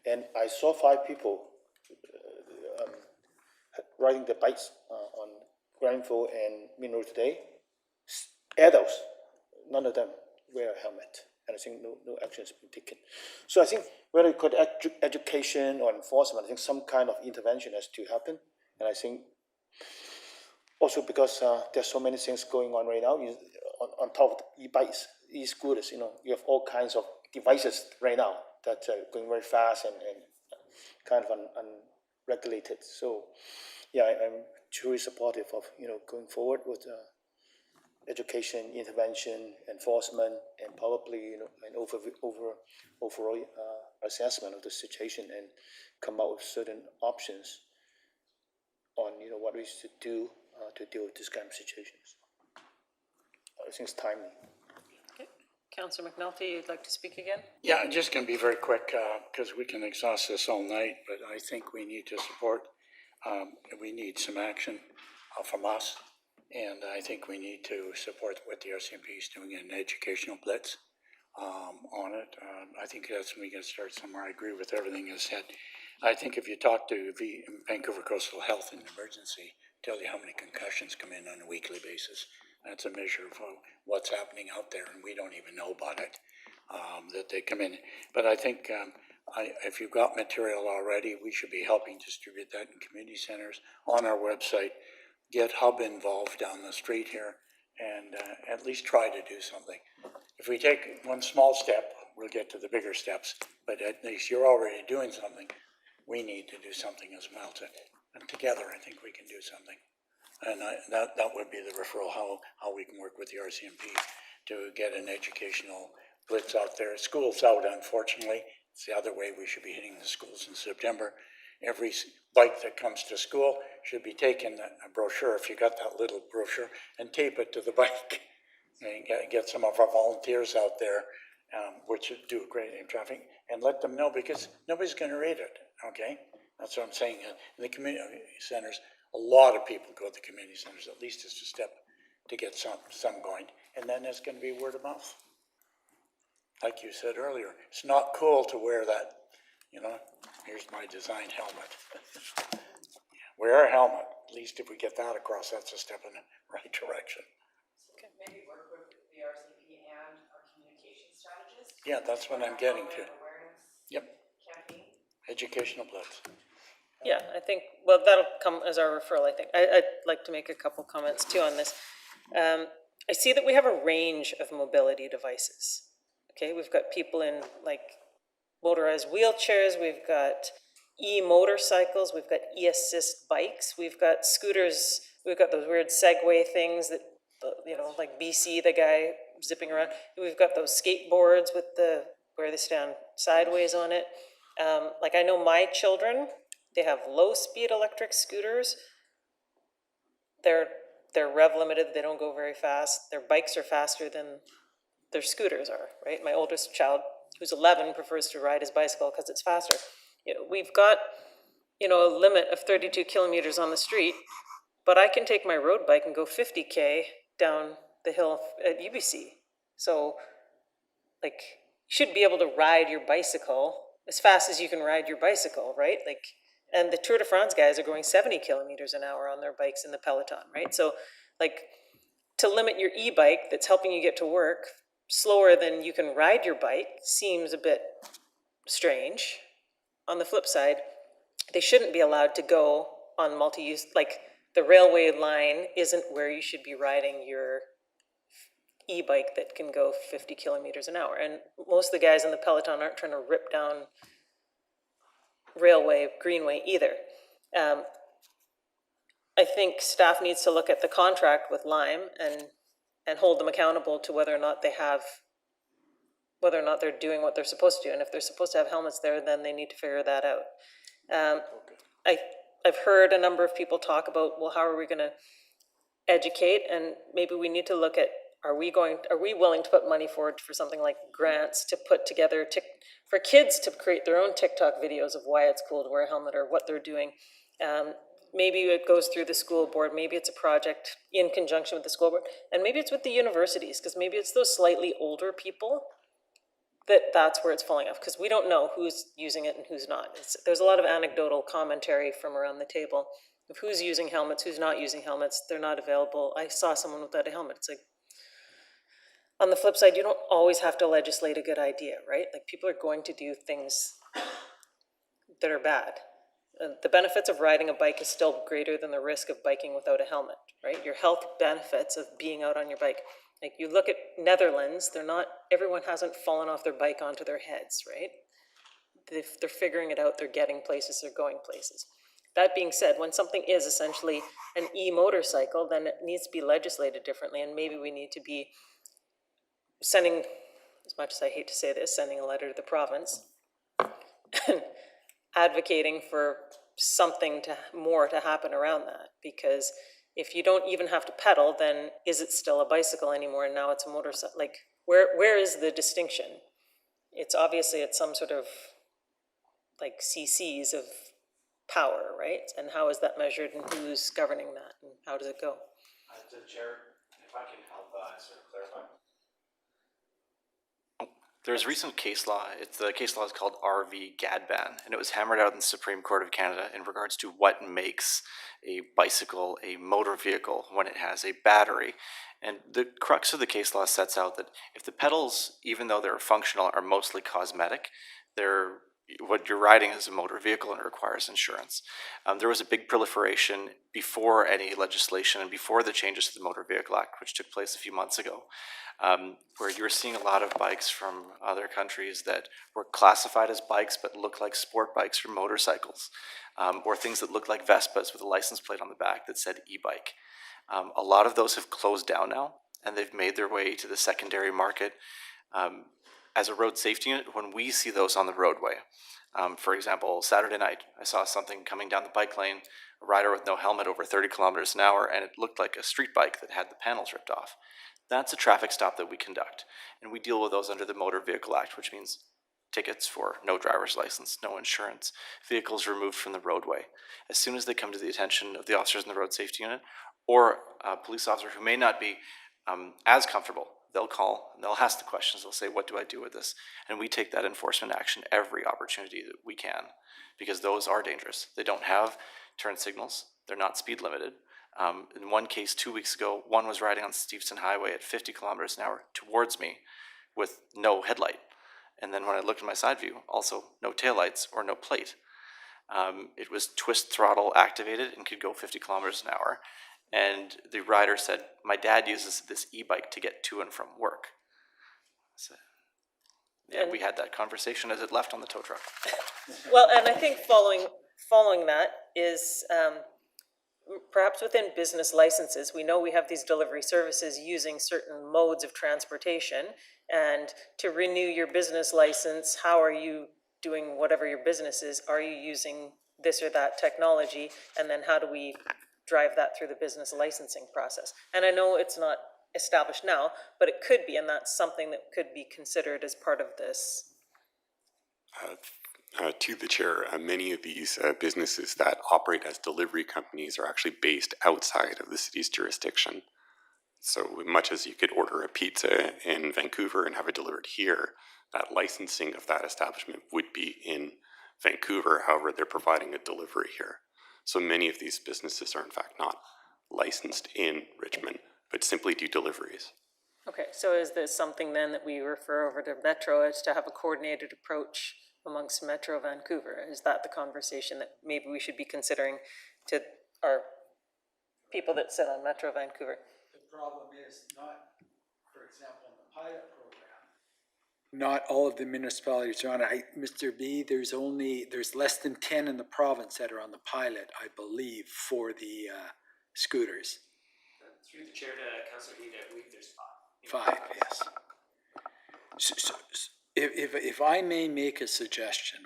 And I saw 5 people riding the bikes on Granville and Mineral today. Adults, none of them wear a helmet, and I think no action has been taken. So I think whether you call it education or enforcement, I think some kind of intervention has to happen. And I think also because there's so many things going on right now, on top of the e-bikes, e-scooters, you know, you have all kinds of devices right now that are going very fast and kind of unregulated. So yeah, I'm truly supportive of, you know, going forward with education, intervention, enforcement, and probably, you know, an overall assessment of the situation and come up with certain options on, you know, what we should do to deal with this kind of situations. I think it's timely. Okay. Councillor McNulty, you'd like to speak again? Yeah, I'm just going to be very quick because we can exhaust this all night, but I think we need to support, we need some action from us, and I think we need to support what the RCMP is doing in an educational blitz on it. I think that's when we get to start somewhere. I agree with everything you said. I think if you talk to the Vancouver Coastal Health and Emergency, tell you how many concussions come in on a weekly basis. That's a measure of what's happening out there, and we don't even know about it, that they come in. But I think if you've got material already, we should be helping distribute that in community centers, on our website, get Hub involved down the street here, and at least try to do something. If we take one small step, we'll get to the bigger steps, but at least you're already doing something. We need to do something as well, and together I think we can do something. And that would be the referral, how we can work with the RCMP to get an educational blitz out there. School's out, unfortunately. It's the other way. We should be hitting the schools in September. Every bike that comes to school should be taken a brochure, if you got that little brochure, and tape it to the bike. And get some of our volunteers out there, which do a great in traffic, and let them know, because nobody's gonna read it, okay? That's what I'm saying. In the community centers, a lot of people go to the community centers, at least it's a step to get some going, and then it's gonna be word of mouth. Like you said earlier, it's not cool to wear that, here's my design helmet. Wear a helmet, at least if we get that across, that's a step in the right direction. Maybe work with the RCP and our communication strategist. Yeah, that's what I'm getting to. Awareness Yep, campaign. educational blitz. Yeah, I think, well, that'll come as our referral, I think. I'd like to make a couple comments too on this. I see that we have a range of mobility devices. Okay, we've got people in like motorized wheelchairs, we've got e-motorcycles, we've got e-assist bikes, we've got scooters, we've got those weird Segway things that, like BC, the guy zipping around. We've got those skateboards with where they stand sideways on it. Like I know my children, they have low-speed electric scooters. They're rev limited, they don't go very fast. Their bikes are faster than their scooters are, right? My oldest child, who's 11, prefers to ride his bicycle because it's faster. We've got, a limit of 32 kilometers on the street, but I can take my road bike and go 50K down the hill at UBC. So, you should be able to ride your bicycle as fast as you can ride your bicycle, right? And the Tour de France guys are going 70 kilometers an hour on their bikes in the Peloton, right? So, to limit your e-bike that's helping you get to work slower than you can ride your bike seems a bit strange. On the flip side, they shouldn't be allowed to go on multi-use, the railway line isn't where you should be riding your e-bike that can go 50 kilometers an hour. And most of the guys in the Peloton aren't trying to rip down railway, greenway either. I think staff needs to look at the contract with Lime and hold them accountable to whether or not they're doing what they're supposed to do. And if they're supposed to have helmets there, then they need to figure that out. I've heard a number of people talk about, well, how are we gonna educate? And maybe we need to look at, are we willing to put money forward for something like grants to put together for kids to create their own TikTok videos of why it's cool to wear a helmet or what they're doing. Maybe it goes through the school board, maybe it's a project in conjunction with the school board, and maybe it's with the universities, because maybe it's those slightly older people that's where it's falling off, because we don't know who's using it and who's not. There's a lot of anecdotal commentary from around the table of who's using helmets, who's not using helmets, they're not available. I saw someone without a helmet. It's like, on the flip side, you don't always have to legislate a good idea, right? People are going to do things that are bad. The benefits of riding a bike is still greater than the risk of biking without a helmet, right? Your health benefits of being out on your bike. You look at Netherlands, everyone hasn't fallen off their bike onto their heads, right? They're figuring it out, they're getting places, they're going places. That being said, when something is essentially an e-motorcycle, then it needs to be legislated differently, and maybe we need to be sending, as much as I hate to say this, sending a letter to the province, advocating for something more to happen around that, because if you don't even have to pedal, then is it still a bicycle anymore, and now it's a motorcycle? Where is the distinction? It's obviously at some sort of CCs of power, right? And how is that measured, and who's governing that, and how does it go? Chair, if I can help sort of clarify. There's recent case law. The case law is called RV GADBAN, and it was hammered out in the Supreme Court of Canada in regards to what makes a bicycle a motor vehicle when it has a battery. And the crux of the case law sets out that if the pedals, even though they're functional, are mostly cosmetic, they're what you're riding is a motor vehicle and it requires insurance. There was a big proliferation before any legislation and before the changes to the Motor Vehicle Act, which took place a few months ago, where you were seeing a lot of bikes from other countries that were classified as bikes but look like sport bikes or motorcycles, or things that look like Vespas with a license plate on the back that said e-bike. A lot of those have closed down now, and they've made their way to the secondary market. As a road safety unit, when we see those on the roadway, for example, Saturday night, I saw something coming down the bike lane, a rider with no helmet over 30 kilometers an hour, and it looked like a street bike that had the panels ripped off. That's a traffic stop that we conduct, and we deal with those under the Motor Vehicle Act, which means tickets for no driver's license, no insurance, vehicles removed from the roadway. As soon as they come to the attention of the officers in the road safety unit, or a police officer who may not be as comfortable, they'll call and they'll ask the questions. They'll say, what do I do with this? And we take that enforcement action every opportunity that we can, because those are dangerous. They don't have turn signals. They're not speed limited. In one case 2 weeks ago, one was riding on Steveston Highway at 50 kilometers an hour towards me with no headlight. And then when I looked in my side view, also no taillights or no plate. It was twist throttle activated and could go 50 kilometers an hour. And the rider said, my dad uses this e-bike to get to and from work. So, yeah, we had that conversation as it left on the tow truck. Well, and I think following that is, perhaps within business licenses, we know we have these delivery services using certain modes of transportation. And to renew your business license, how are you doing whatever your business is? Are you using this or that technology? And then how do we drive that through the business licensing process? And I know it's not established now, but it could be, and that's something that could be considered as part of this. To the chair, many of these businesses that operate as delivery companies are actually based outside of the city's jurisdiction. So much as you could order a pizza in Vancouver and have it delivered here, that licensing of that establishment would be in Vancouver. However, they're providing a delivery here. So many of these businesses are in fact not licensed in Richmond, but simply do deliveries. Okay, so is this something then that we refer over to Metro as to have a coordinated approach amongst Metro Vancouver? Is that the conversation that maybe we should be considering to our people that sit on Metro Vancouver? The problem is not, for example, in the pilot program, not all of the municipalities are on it. Mr. B, there's less than 10 in the province that are on the pilot, I believe, for the scooters. Through the chair to Councilor Heed, I believe there's 5. 5, yes. So, if I may make a suggestion,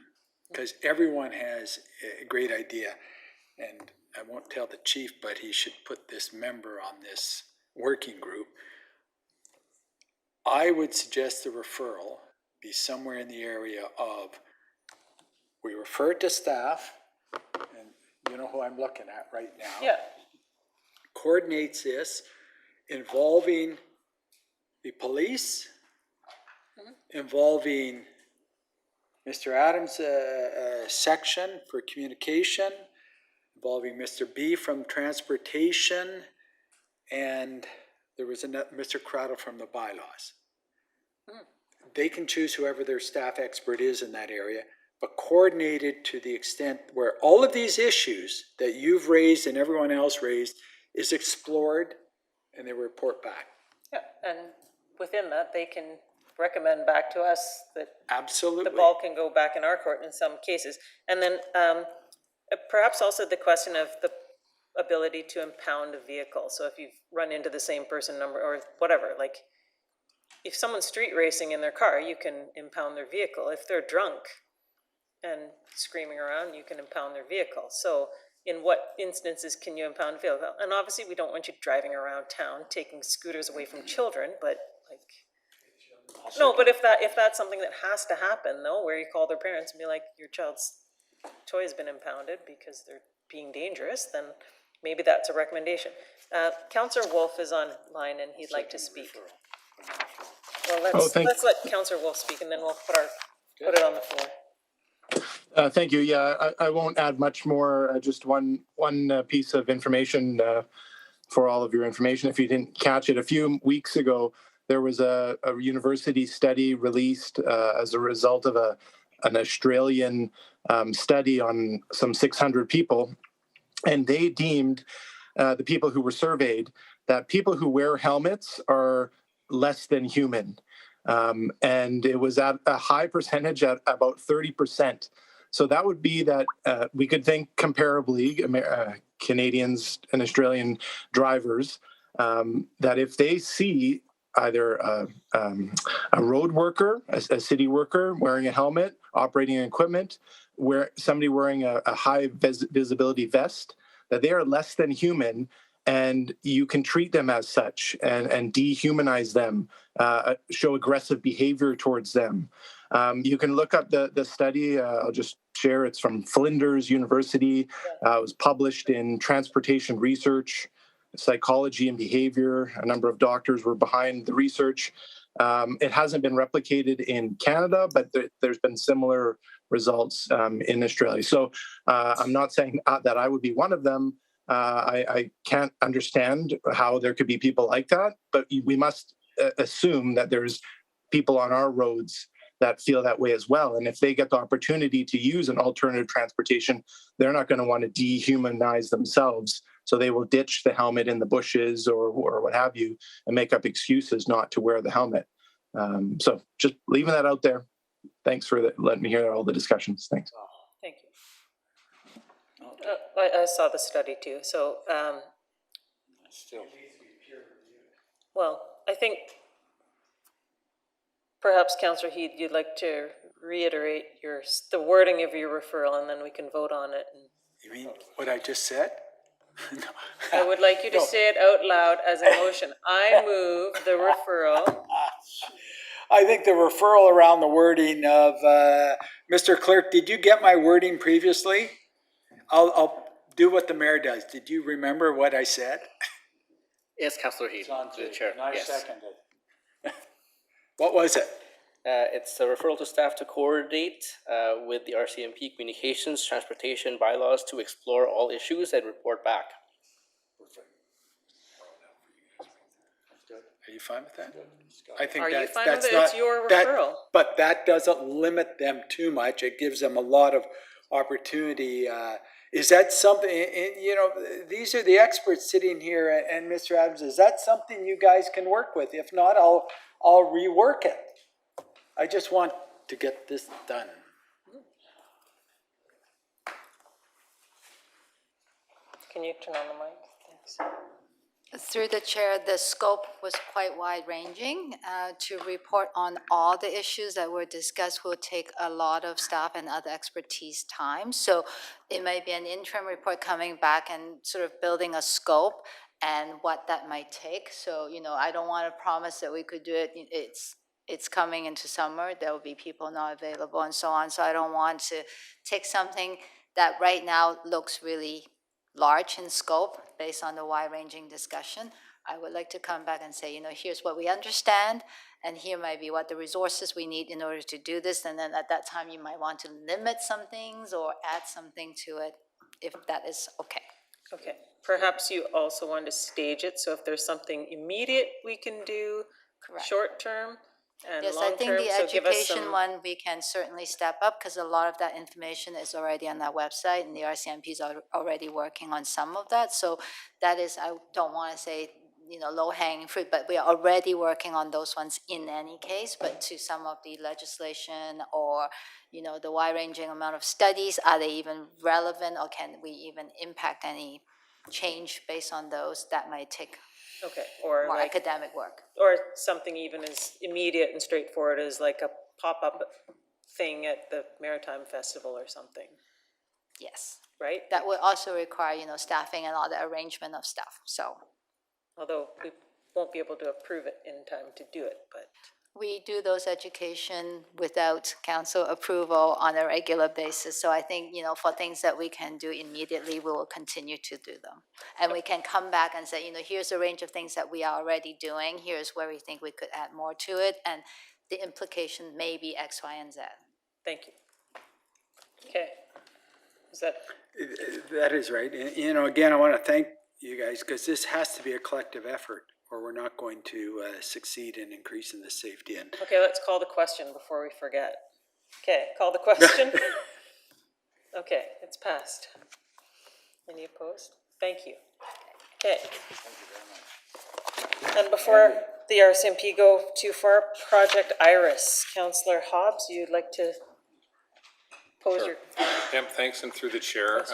because everyone has a great idea, and I won't tell the chief, but he should put this member on this working group. I would suggest the referral be somewhere in the area of, we refer it to staff, and you know who I'm looking at right now. Yeah. Coordinates this involving the police, involving Mr. Adams' section for communication, involving Mr. B from transportation, and there was another, Mr. Crowder from the bylaws. They can choose whoever their staff expert is in that area, but coordinated to the extent where all of these issues that you've raised and everyone else raised is explored, and they report back. Yeah, and within that, they can recommend back to us that Absolutely. the ball can go back in our court in some cases. And then perhaps also the question of the ability to impound a vehicle. So if you've run into the same person number or whatever, like if someone's street racing in their car, you can impound their vehicle. If they're drunk and screaming around, you can impound their vehicle. So in what instances can you impound a vehicle? And obviously we don't want you driving around town taking scooters away from children, but like, no, but if that's something that has to happen though, where you call their parents and be like, your child's toy has been impounded because they're being dangerous, then maybe that's a recommendation. Councillor Wolf is online and he'd like to speak. Well, let's let Councillor Wolf speak and then we'll put it on the floor. Thank you. Yeah, I won't add much more. Just one piece of information for all of your information. If you didn't catch it, a few weeks ago, there was a university study released as a result of a an Australian study on some 600 people, and they deemed the people who were surveyed that people who wear helmets are less than human. And it was at a high percentage, at about 30%. So that would be that we could think comparably, Canadians and Australian drivers, that if they see either a road worker, a city worker wearing a helmet, operating equipment, where somebody wearing a high visibility vest, that they are less than human, and you can treat them as such and dehumanize them, show aggressive behavior towards them. You can look up the study. I'll just share. It's from Flinders University. It was published in Transportation Research, Psychology and Behavior. A number of doctors were behind the research. It hasn't been replicated in Canada, but there's been similar results in Australia. So I'm not saying that I would be one of them. I can't understand how there could be people like that, but we must assume that there's people on our roads that feel that way as well. And if they get the opportunity to use an alternative transportation, they're not going to want to dehumanize themselves. So they will ditch the helmet in the bushes or what have you and make up excuses not to wear the helmet. So just leaving that out there. Thanks for letting me hear all the discussions. Thanks. Thank you. I saw the study too. So, well, I think perhaps Councillor Heed, you'd like to reiterate the wording of your referral, and then we can vote on it. You mean what I just said? No. I would like you to say it out loud as a motion. I move the referral. I think the referral around the wording of, Mr. Clerk, did you get my wording previously? I'll do what the mayor does. Did you remember what I said? Yes, Councillor Heed, to the chair. And I Yes. second it. What was it? It's a referral to staff to coordinate with the RCMP communications, transportation bylaws to explore all issues and report back. Are you fine with that? I think Are you that's fine with that's it? not It's your that- referral. But that doesn't limit them too much. It gives them a lot of opportunity. Is that something? You know, these are the experts sitting here, and Mr. Adams. Is that something you guys can work with? If not, I'll rework it. I just want to get this done. Can you turn on the mic? Thanks. Through the chair, the scope was quite wide-ranging. To report on all the issues that were discussed will take a lot of staff and other expertise time. So it may be an interim report coming back and sort of building a scope and what that might take. So, you know, I don't want to promise that we could do it. It's coming into summer. There will be people not available and so on. So I don't want to take something that right now looks really large in scope based on the wide-ranging discussion. I would like to come back and say, you know, here's what we understand, and here might be what the resources we need in order to do this, and then at that time you might want to limit some things or add something to it, if that is okay. Okay, perhaps you also want to stage it, so if there's something immediate we can do, Correct. short term and Yes, I long think term, the so give us education some. one, we can certainly step up, because a lot of that information is already on that website, and the RCMP is already working on some of that. So that is, I don't want to say, you know, low-hanging fruit, but we are already working on those ones in any case. But to some of the legislation or, you know, the wide-ranging amount of studies, are they even relevant, or can we even impact any change based on those? That might take Okay, or more like, academic work. or something even as immediate and straightforward as like a pop-up thing at the Maritime Festival or something, Yes. right? That would also require, you know, staffing and all the arrangement of stuff, so. Although we won't be able to approve it in time to do it, but. We do those education without council approval on a regular basis. So I think, you know, for things that we can do immediately, we will continue to do them. And we can come back and say, you know, here's a range of things that we are already doing. Here's where we think we could add more to it. And the implication may be X, Y, and Z. Thank you. Okay. Is that, That is right. And, you know, again, I want to thank you guys, because this has to be a collective effort, or we're not going to succeed in increasing the safety. And okay, let's call the question before we forget. Okay, call the question. Okay, it's passed. Any opposed? Thank you. Okay. And before the RCMP go too far, Project Iris, Councillor Hobbs, you'd like to pose your, Yep, thanks, and through the chair,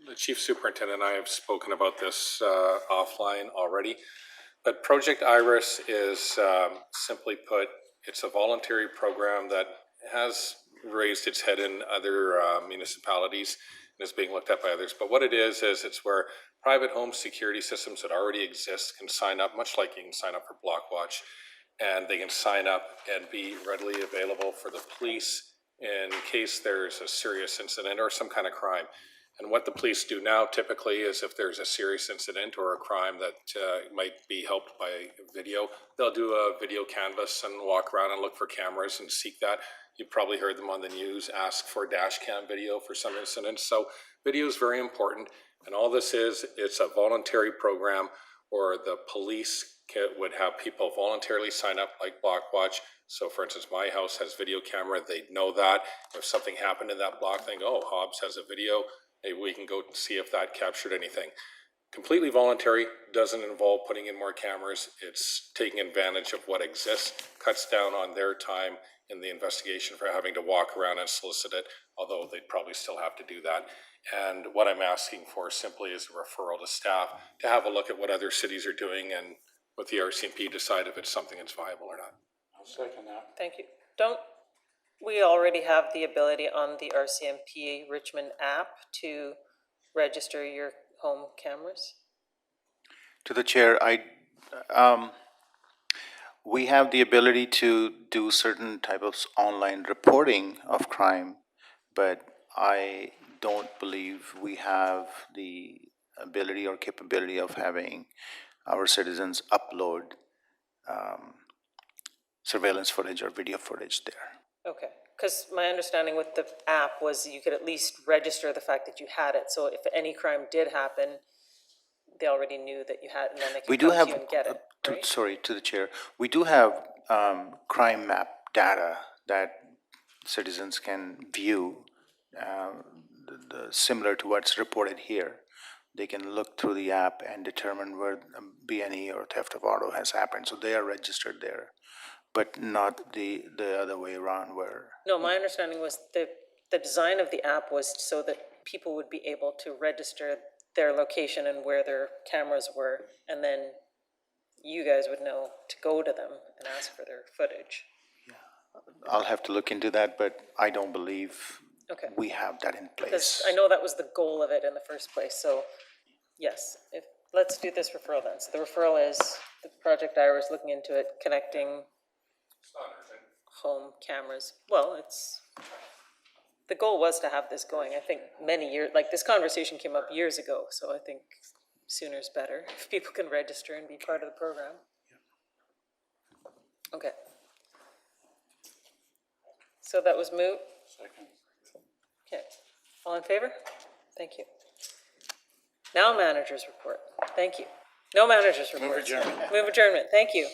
the chief superintendent and I have spoken about this offline already. But Project Iris is, simply put, it's a voluntary program that has raised its head in other municipalities and is being looked at by others. But what it is it's where private home security systems that already exist can sign up, much like you can sign up for Blockwatch, and they can sign up and be readily available for the police in case there's a serious incident or some kind of crime. And what the police do now typically is if there's a serious incident or a crime that might be helped by video, they'll do a video canvas and walk around and look for cameras and seek that. You've probably heard them on the news ask for dash cam video for some incidents. So video is very important. And all this is, it's a voluntary program, or the police would have people voluntarily sign up like Blockwatch. So for instance, my house has video camera. They'd know that. If something happened in that block, they go, oh, Hobbs has a video. Maybe we can go see if that captured anything. Completely voluntary, doesn't involve putting in more cameras. It's taking advantage of what exists, cuts down on their time in the investigation for having to walk around and solicit it, although they'd probably still have to do that. And what I'm asking for simply is a referral to staff to have a look at what other cities are doing and with the RCMP decide if it's something that's viable or not. I'll second that. thank you. Don't we already have the ability on the RCMP Richmond app to register your home cameras? To the chair, we have the ability to do certain type of online reporting of crime, but I don't believe we have the ability or capability of having our citizens upload surveillance footage or video footage there. Okay, because my understanding with the app was you could at least register the fact that you had it, so if any crime did happen, they already knew that you had, and then they We could do come have, to you and get it, right? sorry, to the chair, we do have crime map data that citizens can view, similar to what's reported here. They can look through the app and determine where B&E or theft of auto has happened, so they are registered there, but not the other way around where. No, my understanding was the design of the app was so that people would be able to register their location and where their cameras were, and then you guys would know to go to them and ask for their footage. I'll have to look into that, but I don't believe Okay. we have that in Because place. I know that was the goal of it in the first place, so, yes, let's do this referral then. So the referral is the Project Iris looking into it, connecting home cameras. Well, the goal was to have this going, I think, many years, like, this conversation came up years ago, so I think sooner's better, if people can register and be part of the program. Okay. So that was moot? Second. Okay, all in favor? Thank you. Now managers report, thank you. No managers report. adjournment. Move adjournment, thank you.